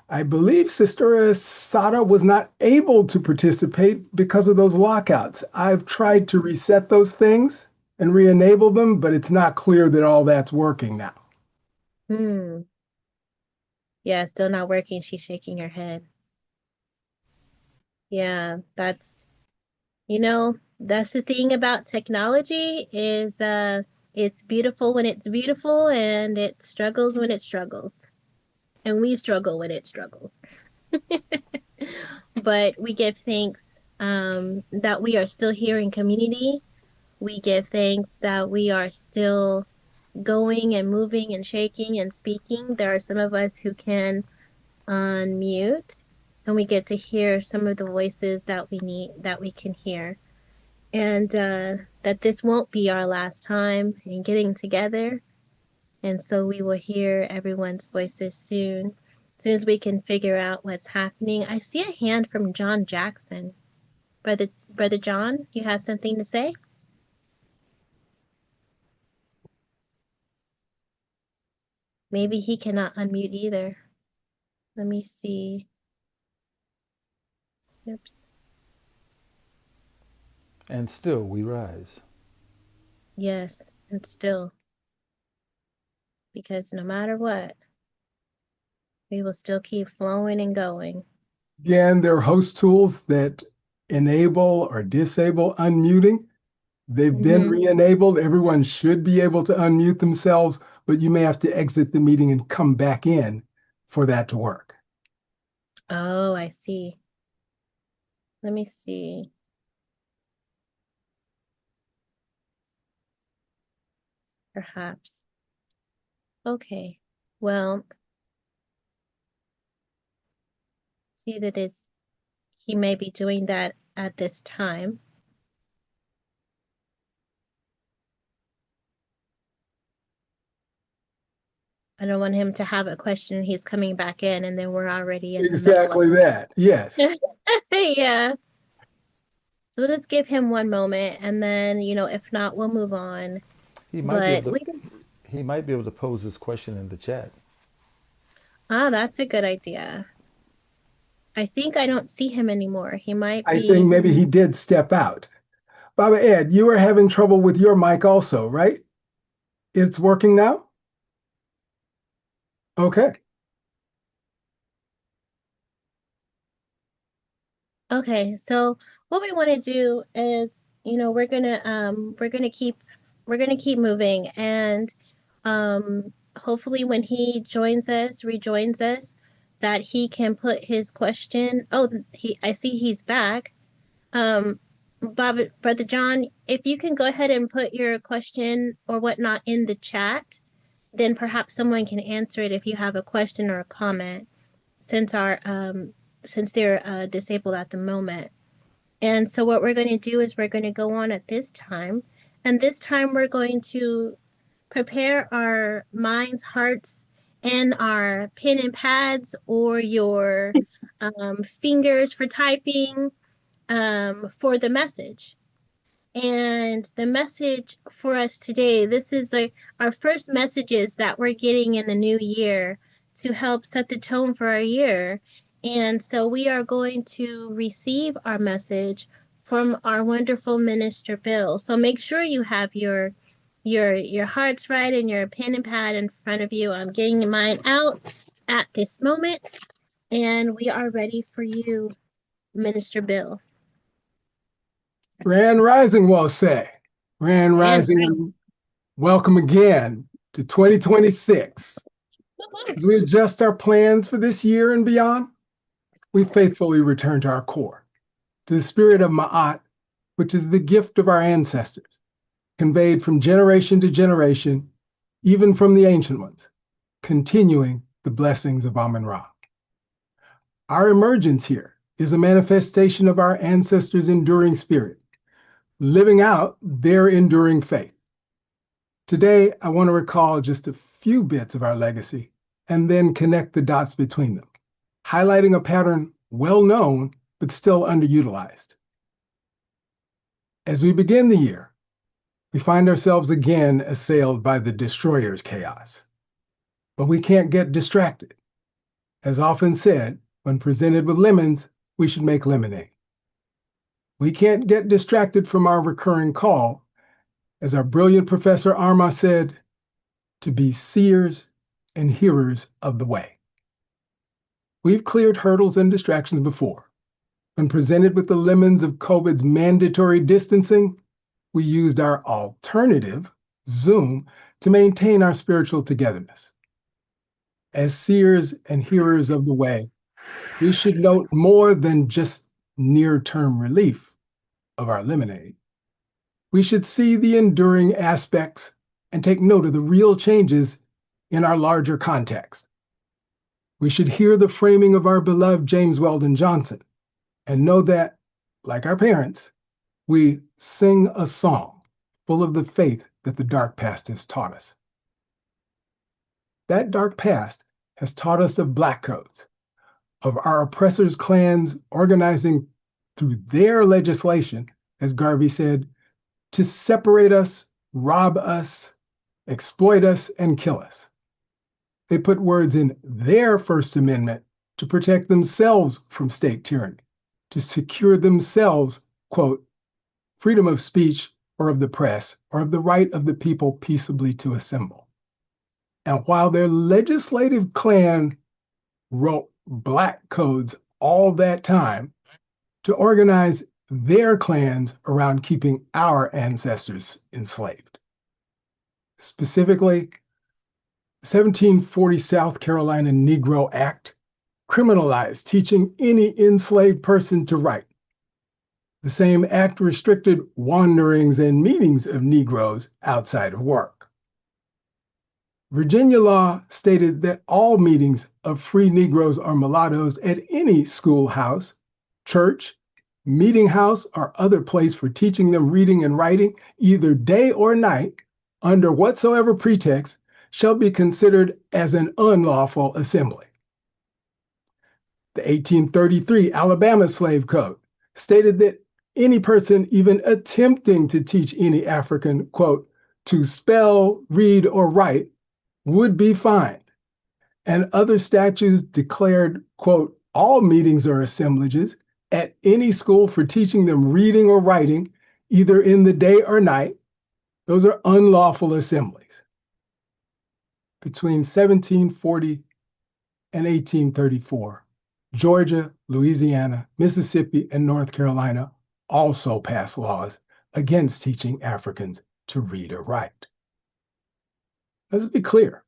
I believe Sister Asata was not able to participate because of those lockouts. I've tried to reset those things and re-enable them, but it's not clear that all that's working now. Yeah, still not working. She's shaking her head. Yeah, that's the thing about technology is it's beautiful when it's beautiful and it struggles when it struggles. And we struggle when it struggles. But we give thanks that we are still here in community. We give thanks that we are still going and moving and shaking and speaking. There are some of us who can unmute and we get to hear some of the voices that we can hear. And that this won't be our last time in getting together. And so we will hear everyone's voices soon. As soon as we can figure out what's happening. I see a hand from John Jackson. Brother John, you have something to say? Maybe he cannot unmute either. Let me see. Oops. And still we rise. Yes, and still. Because no matter what, we will still keep flowing and going. Again, there are host tools that enable or disable unmuting. They've been re-enabled. Everyone should be able to unmute themselves, but you may have to exit the meeting and come back in for that to work. Oh, I see. Let me see. Perhaps. Okay. Well, see that he may be doing that at this time. I don't want him to have a question. He's coming back in, and then we're already in exactly the that. Yes. Yeah. So we'll just give him one moment, and then if not, we'll move on. He might be able to pose this question in the chat. That's a good idea. I think I don't see him anymore. He might be. I think maybe he did step out. Baba Ed, you were having trouble with your mic also, right? It's working now? Okay. Okay, so what we want to do is we're gonna keep moving, and hopefully when he rejoins us, that he can put his question. Oh, I see he's back. Um, Brother John, if you can go ahead and put your question or whatnot in the chat, then perhaps someone can answer it if you have a question or a comment, since they're disabled at the moment. And so what we're going to do is we're going to go on at this time, and this time we're going to prepare our minds, hearts, and our pen and pads or your fingers for typing for the message. And the message for us today, this is our first messages that we're getting in the new year to help set the tone for our year. And so we are going to receive our message from our wonderful minister Bill. So make sure you have your hearts right and your pen and pad in front of you. I'm getting mine out at this moment, and we are ready for you, Minister Bill. Grand Rising, will say. Grand Rising, and welcome again to 2026. As we adjust our plans for this year and beyond, we faithfully return to our core, to the spirit of Maat, which is the gift of our ancestors, conveyed from generation to generation, even from the ancient ones, continuing the blessings of Amun-Ra. Our emergence here is a manifestation of our ancestors' enduring spirit, living out their enduring faith. Today, I want to recall just a few bits of our legacy and then connect the dots between them, highlighting a pattern well known but still underutilized. As we begin the year, we find ourselves again assailed by the destroyer's chaos. But we can't get distracted. As often said, when presented with lemons, we should make lemonade. We can't get distracted from our recurring call, as our brilliant Professor Arma said, to be seers and hearers of the way. We've cleared hurdles and distractions before. When presented with the lemons of COVID's mandatory distancing, we used our alternative, Zoom, to maintain our spiritual togetherness. As seers and hearers of the way, we should note more than just near-term relief of our lemonade. We should see the enduring aspects and take note of the real changes in our larger context. We should hear the framing of our beloved James Weldon Johnson and know that, like our parents, we sing a song full of the faith that the dark past has taught us. That dark past has taught us of black codes, of our oppressors' clans organizing through their legislation, as Garvey said, to separate us, rob us, exploit us, and kill us. They put words in their First Amendment to protect themselves from state tyranny, to secure themselves, quote, freedom of speech or of the press or of the right of the people peaceably to assemble. And while their legislative clan wrote black codes all that time to organize their clans around keeping our ancestors enslaved. Specifically, the 1740 South Carolina Negro Act criminalized teaching any enslaved person to write. The same act restricted wanderings and meetings of Negroes outside of work. Virginia law stated that all meetings of free Negroes or mulattoes at any schoolhouse, church, meeting house, or other place for teaching them reading and writing, either day or night, under whatsoever pretext, shall be considered as an unlawful assembly. The 1833 Alabama Slave Code stated that any person even attempting to teach any African, quote, to spell, read, or write would be fined. And other statutes declared, quote, all meetings or assemblages at any school for teaching them reading or writing, either in the day or night, those are unlawful assemblies. Between 1740 and 1834, Georgia, Louisiana, Mississippi, and North Carolina also passed laws against teaching Africans to read or write. Let's be clear.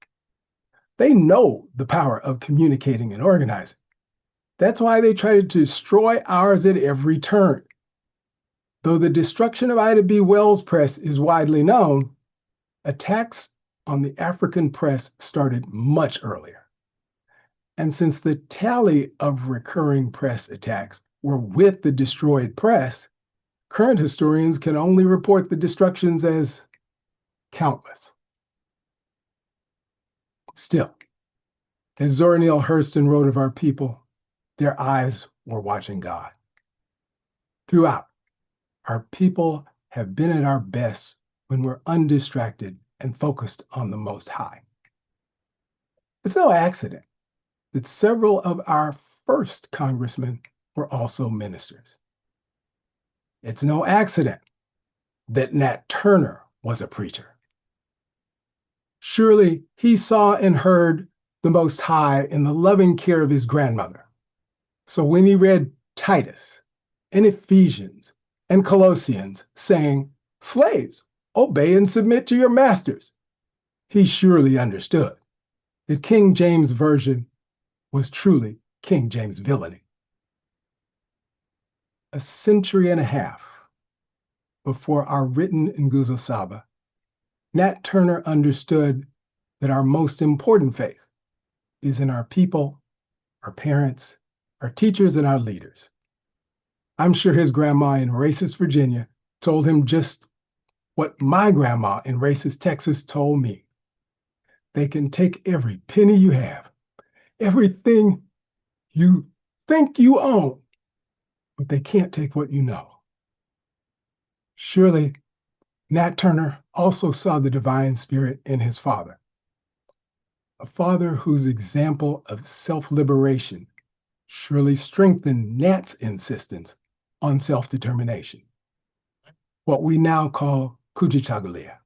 They know the power of communicating and organizing. That's why they try to destroy ours at every turn. Though the destruction of Ida B. Wells' press is widely known, attacks on the African press started much earlier. And since the tally of recurring press attacks were with the destroyed press, current historians can only report the destructions as countless. Still, as Zora Neale Hurston wrote of our people, their eyes were watching God. Throughout, our people have been at our best when we're undistracted and focused on the Most High. It's no accident that several of our first congressmen were also ministers. It's no accident that Nat Turner was a preacher. Surely he saw and heard the Most High in the loving care of his grandmother. So when he read Titus and Ephesians and Colossians saying, "Slaves, obey and submit to your masters," he surely understood that King James Version was truly King James villainy. A century and a half before our written Nguzo Saba, Nat Turner understood that our most important faith is in our people, our parents, our teachers, and our leaders. I'm sure his grandma in racist Virginia told him just what my grandma in racist Texas told me. They can take every penny you have, everything you think you own, but they can't take what you know. Surely, Nat Turner also saw the divine spirit in his father, a father whose example of self-liberation surely strengthened Nat's insistence on self-determination, what we now call Kujichagulia.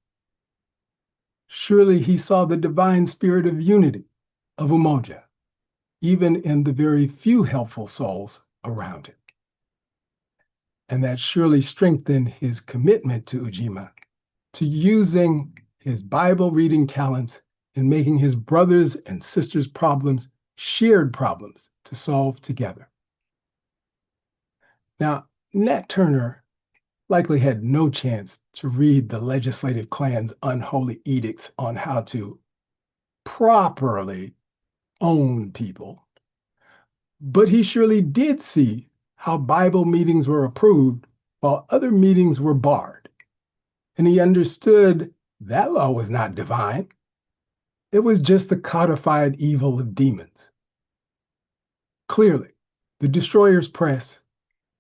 Surely he saw the divine spirit of unity, of umoja, even in the very few helpful souls around him. And that surely strengthened his commitment to Ujima, to using his Bible reading talents in making his brothers and sisters' problems shared problems to solve together. Now, Nat Turner likely had no chance to read the legislative clan's unholy edicts on how to properly own people, but he surely did see how Bible meetings were approved while other meetings were barred. And he understood that law was not divine. It was just the codified evil of demons. Clearly, the destroyer's press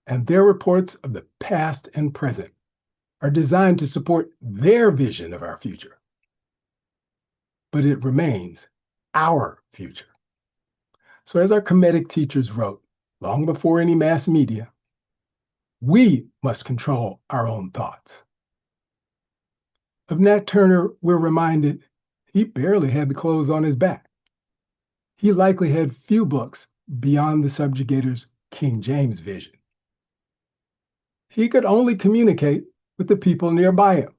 and their reports of the past and present are designed to support their vision of our future. But it remains our future. So as our Kemetic teachers wrote, long before any mass media, we must control our own thoughts. Of Nat Turner, we're reminded he barely had the clothes on his back. He likely had few books beyond the subjugator's King James vision. He could only communicate with the people nearby him,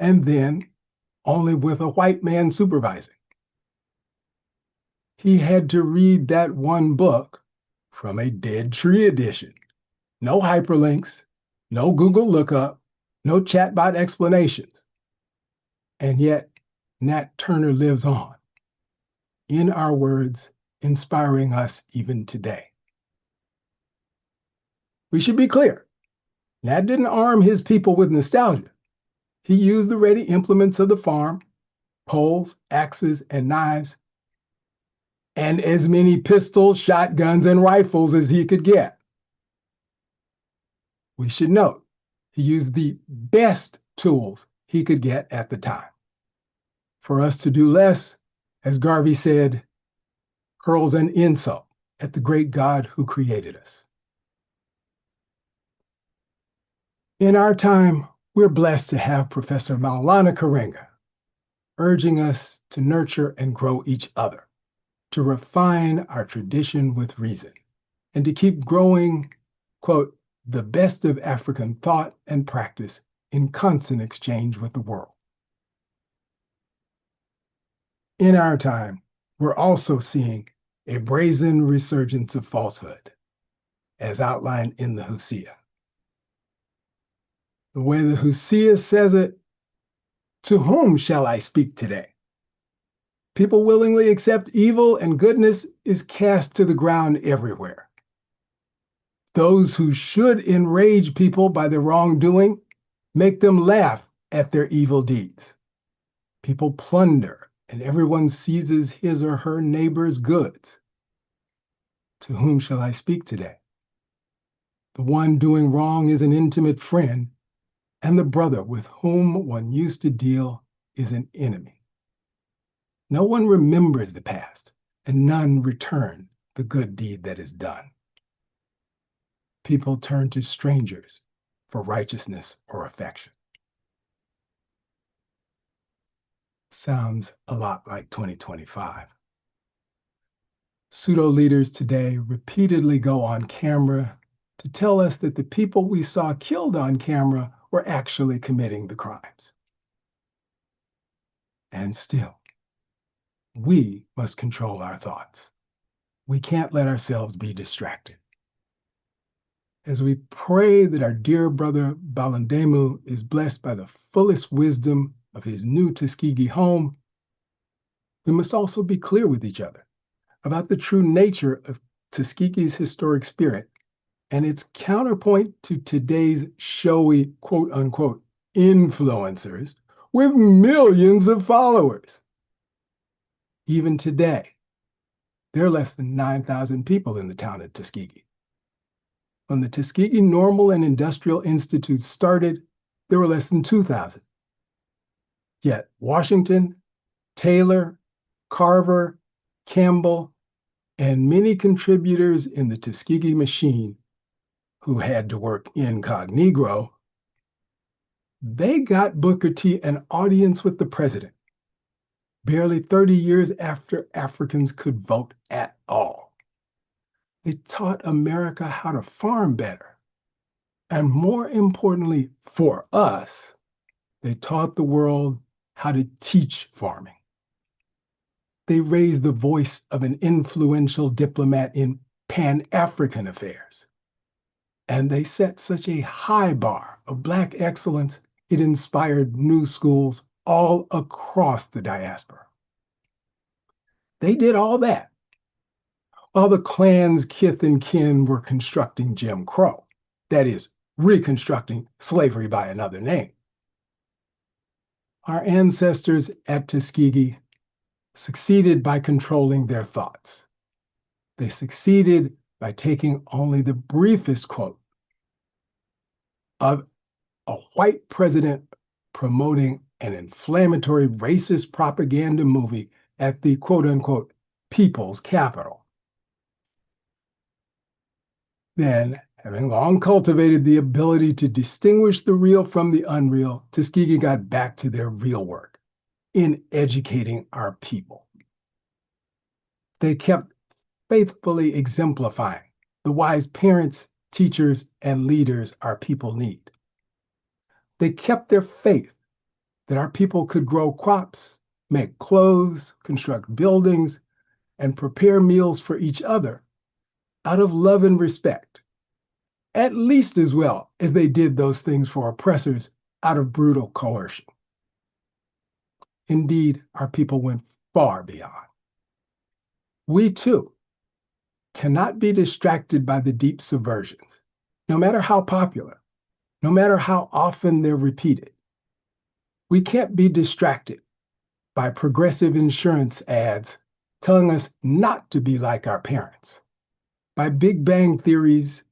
and then only with a white man supervising. He had to read that one book from a dead tree edition. No hyperlinks, no Google lookup, no chatbot explanations. And yet, Nat Turner lives on, in our words, inspiring us even today. We should be clear. Nat didn't arm his people with nostalgia. He used the ready implements of the farm, poles, axes, and knives, and as many pistols, shotguns, and rifles as he could get. We should note, he used the best tools he could get at the time. For us to do less, as Garvey said, hurls an insult at the great God who created us. In our time, we're blessed to have Professor Maulana Karenga urging us to nurture and grow each other, to refine our tradition with reason, and to keep growing, quote, the best of African thought and practice in constant exchange with the world. In our time, we're also seeing a brazen resurgence of falsehood, as outlined in the Hosea. The way the Hosea says it, to whom shall I speak today? People willingly accept evil, and goodness is cast to the ground everywhere. Those who should enrage people by their wrongdoing make them laugh at their evil deeds. People plunder, and everyone seizes his or her neighbor's goods. To whom shall I speak today? The one doing wrong is an intimate friend, and the brother with whom one used to deal is an enemy. No one remembers the past, and none return the good deed that is done. People turn to strangers for righteousness or affection. Sounds a lot like 2025. Pseudo leaders today repeatedly go on camera to tell us that the people we saw killed on camera were actually committing the crimes. And still, we must control our thoughts. We can't let ourselves be distracted. As we pray that our dear brother Balandemu is blessed by the fullest wisdom of his new Tuskegee home, we must also be clear with each other about the true nature of Tuskegee's historic spirit and its counterpoint to today's showy, quote unquote, influencers with millions of followers. Even today, there are less than 9,000 people in the town of Tuskegee. When the Tuskegee Normal and Industrial Institute started, there were less than 2,000. Yet Washington, Taylor, Carver, Campbell, and many contributors in the Tuskegee machine who had to work incognito, they got Booker T an audience with the president, barely 30 years after Africans could vote at all. They taught America how to farm better. And more importantly, for us, they taught the world how to teach farming. They raised the voice of an influential diplomat in Pan-African affairs. And they set such a high bar of Black excellence, it inspired new schools all across the diaspora. They did all that while the Klan's kith and kin were constructing Jim Crow, that is, reconstructing slavery by another name. Our ancestors at Tuskegee succeeded by controlling their thoughts. They succeeded by taking only the briefest quote of a white president promoting an inflammatory racist propaganda movie at the quote unquote people's capital. Then, having long cultivated the ability to distinguish the real from the unreal, Tuskegee got back to their real work in educating our people. They kept faithfully exemplifying the wise parents, teachers, and leaders our people need. They kept their faith that our people could grow crops, make clothes, construct buildings, and prepare meals for each other out of love and respect, at least as well as they did those things for oppressors out of brutal coercion. Indeed, our people went far beyond. We too cannot be distracted by the deep subversions, no matter how popular, no matter how often they're repeated. We can't be distracted by progressive insurance ads telling us not to be like our parents, by Big Bang Theory's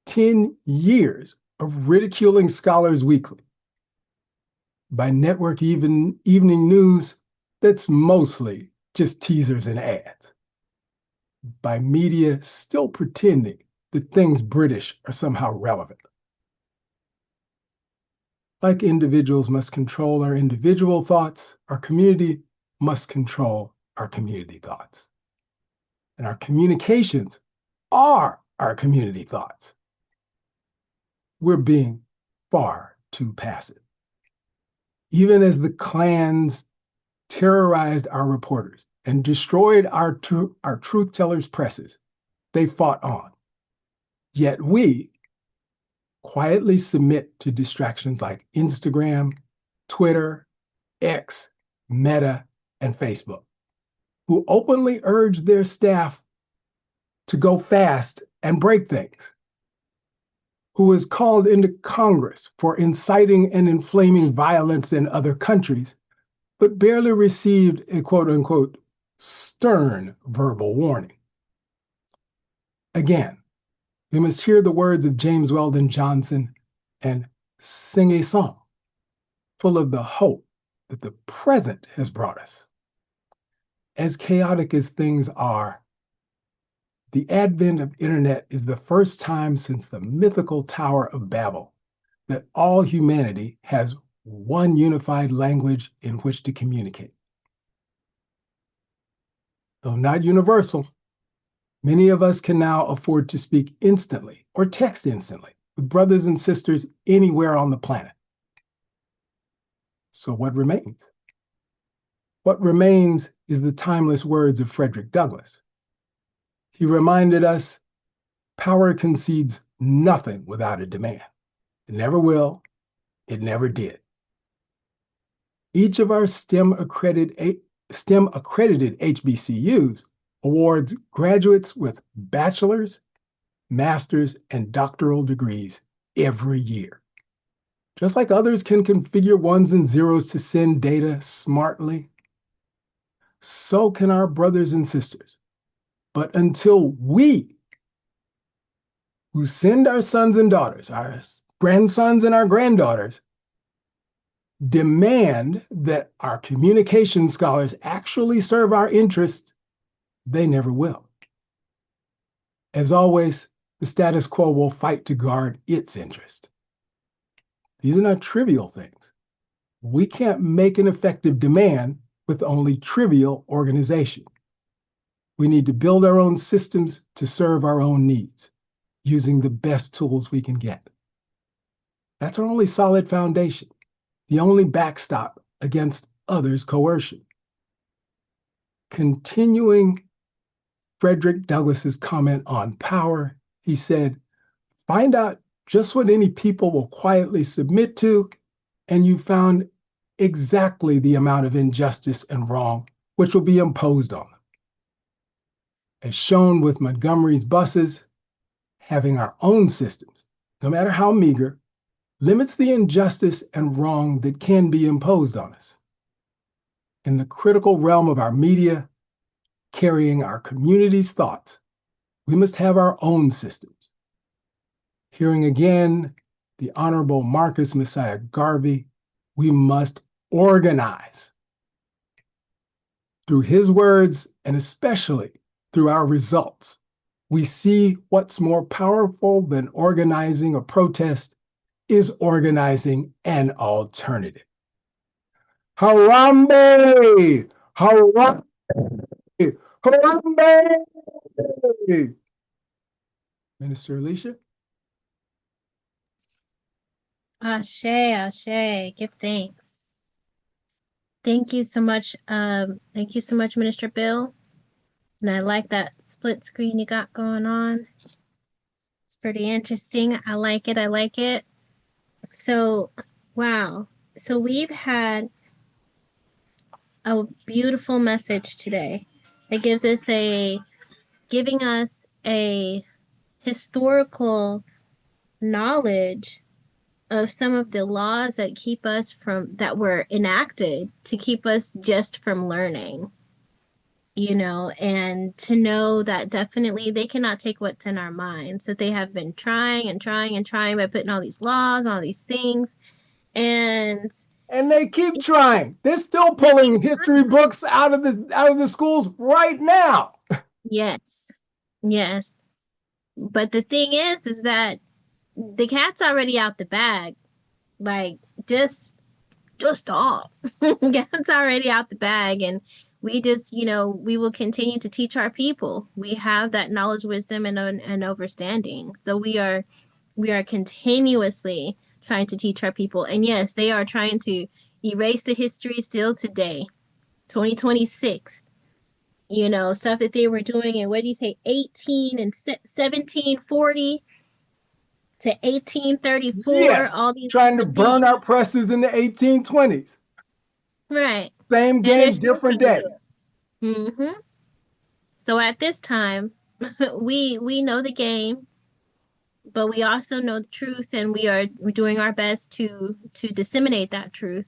10 years of ridiculing scholars weekly, by network evening news that's mostly just teasers and ads, by media still pretending that things British are somehow relevant. Like individuals must control our individual thoughts, our community must control our community thoughts. And our communications are our community thoughts. We're being far too passive. Even as the clans terrorized our reporters and destroyed our truth tellers' presses, they fought on. Yet we quietly submit to distractions like Instagram, Twitter, X, Meta, and Facebook, who openly urge their staff to go fast and break things, who is called into Congress for inciting and inflaming violence in other countries, but barely received a quote unquote stern verbal warning. Again, we must hear the words of James Weldon Johnson and sing a song full of the hope that the present has brought us. As chaotic as things are, the advent of internet is the first time since the mythical Tower of Babel that all humanity has one unified language in which to communicate. Though not universal, many of us can now afford to speak instantly or text instantly with brothers and sisters anywhere on the planet. So what remains? What remains is the timeless words of Frederick Douglass. He reminded us, power concedes nothing without a demand. It never will, it never did. Each of our STEM accredited HBCUs awards graduates with bachelor's, master's, and doctoral degrees every year. Just like others can configure ones and zeros to send data smartly, so can our brothers and sisters. But until we, who send our sons and daughters, our grandsons and our granddaughters, demand that our communication scholars actually serve our interests, they never will. As always, the status quo will fight to guard its interest. These are not trivial things. We can't make an effective demand with only trivial organization. We need to build our own systems to serve our own needs, using the best tools we can get. That's our only solid foundation, the only backstop against others' coercion. Continuing Frederick Douglass's comment on power, he said, find out just what any people will quietly submit to, and you found exactly the amount of injustice and wrong which will be imposed on them. As shown with Montgomery's buses, having our own systems, no matter how meager, limits the injustice and wrong that can be imposed on us. In the critical realm of our media, carrying our community's thoughts, we must have our own systems. Hearing again the Honorable Marcus Messiah Garvey, we must organize. Through his words, and especially through our results, we see what's more powerful than organizing a protest is organizing an alternative. Harambe! Harambe! Harambe! Minister Alicia? Ashe, Ashe, give thanks. Thank you so much. Thank you so much, Minister Bill. And I like that split screen you got going on. It's pretty interesting. I like it. I like it. So, wow. So we've had a beautiful message today that giving us a historical knowledge of some of the laws that were enacted to keep us just from learning, and to know that definitely they cannot take what's in our minds, that they have been trying and trying and trying by putting all these laws, all these things. And they keep trying. They're still pulling history books out of the schools right now. Yes. Yes. But the thing is that the cat's already out the bag. Like, just stop. Cat's already out the bag. And we just, we will continue to teach our people. We have that knowledge, wisdom, and understanding. So we are continuously trying to teach our people. And yes, they are trying to erase the history still today, 2026. You know, stuff that they were doing in, what do you say, 1740 to 1834, Yes, all these trying to different burn things. our presses in the 1820s. Right. Same And they're game, still different trying to day. do it. Mm-hmm. So at this time, we know the game, but we also know the truth, and we're doing our best to disseminate that truth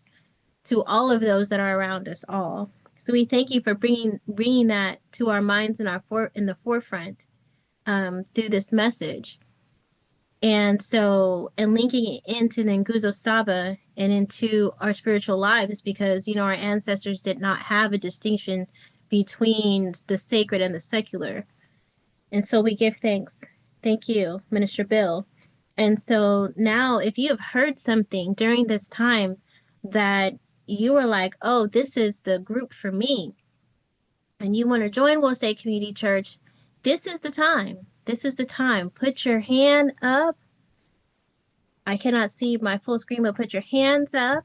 to all of those that are around us all. So we thank you for bringing that to our minds in the forefront through this message. And so, and linking it into the Nguzo Saba and into our spiritual lives, because, you know, our ancestors did not have a distinction between the sacred and the secular. And so we give thanks. Thank you, Minister Bill. And so now, if you have heard something during this time that you were like, oh, this is the group for me, and you want to join Will Say Community Church, this is the time. This is the time. Put your hand up. I cannot see my full screen, but put your hands up.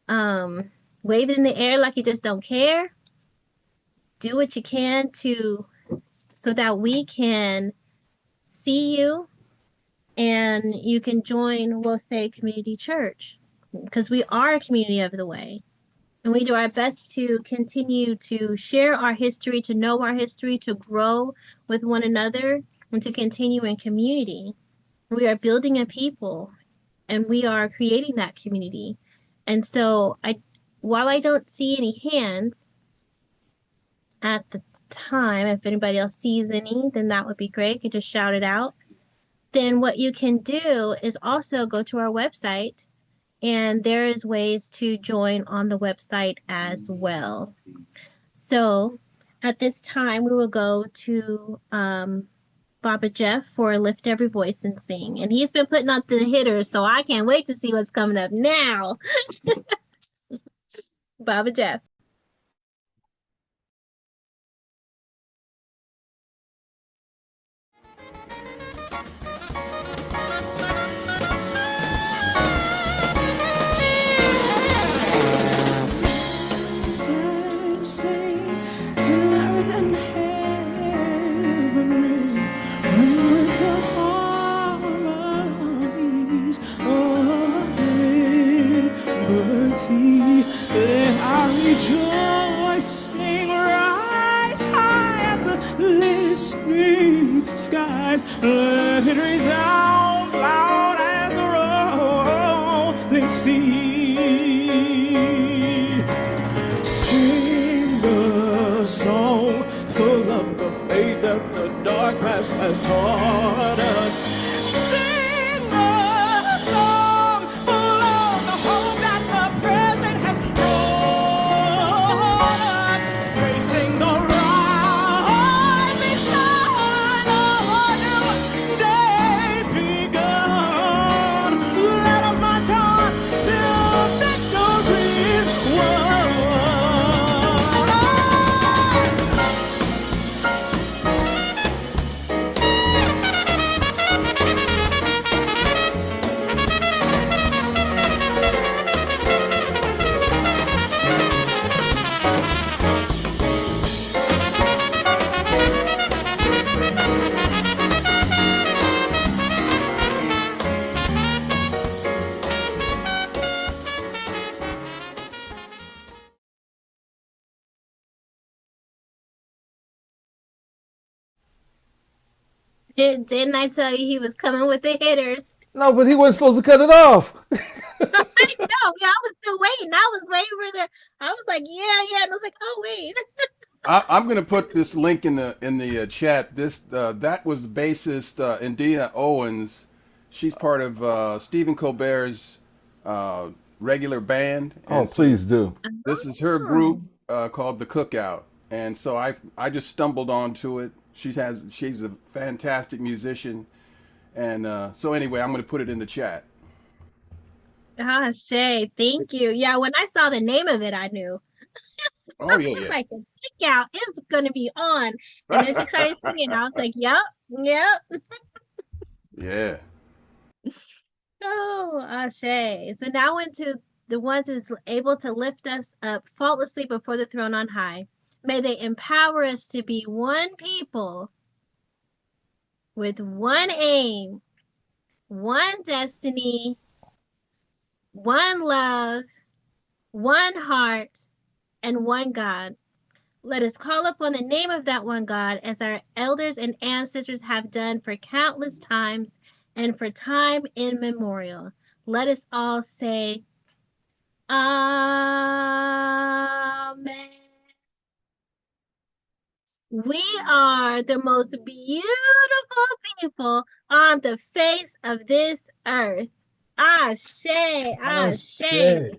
Wave it in the air like you just don't care. Do what you can so that we can see you and you can join Will Say Community Church, because we are a community of the way. And we do our best to continue to share our history, to know our history, to grow with one another, and to continue in community. We are building a people, and we are creating that community. And so while I don't see any hands at the time, if anybody else sees any, then that would be great. You could just shout it out. Then what you can do is also go to our website, and there is ways to join on the website as well. So at this time, we will go to Baba Jeff for Lift Every Voice and Sing. And he's been putting up the hitters, so I can't wait to see what's coming up now. Baba Jeff. Rejoicing right high at the listening skies, let it resound loud as the rolling sea. Sing a song full of the faith that the dark past has taught us. Sing a song full of the hope that the present has brought us. Facing the rising sun of a new day begun. Let us march on till victory's won. Didn't I tell you he was coming with the hitters? No, but he wasn't supposed to cut it off. I know. Yeah, I was still waiting. I was waiting for I was like, yeah. And I was like, oh, wait. I'm going to put this link in the chat. That was the bassist India Owens. She's part of Stephen Colbert's regular band. Oh, And so please do. this is her group called the Cookout, and so I just stumbled onto it. She's a fantastic musician, and so anyway, I'm going to put it in the chat. Ah, Shay, thank you. Yeah, when I saw the name of it, I knew. Oh yeah, I was yeah. like, yeah, it's gonna be on. And then she started singing. I was like, yep. Yeah. Oh, Ashe. So now into the ones who's able to lift us up faultlessly before the throne on high. May they empower us to be one people with one aim, one destiny, one love, one heart, and one God. Let us call upon the name of that one God as our elders and ancestors have done for countless times and for time immemorial. Let us all say, Amen. We are the most beautiful people on the face of this earth. Ashe, Ashe. Ashe.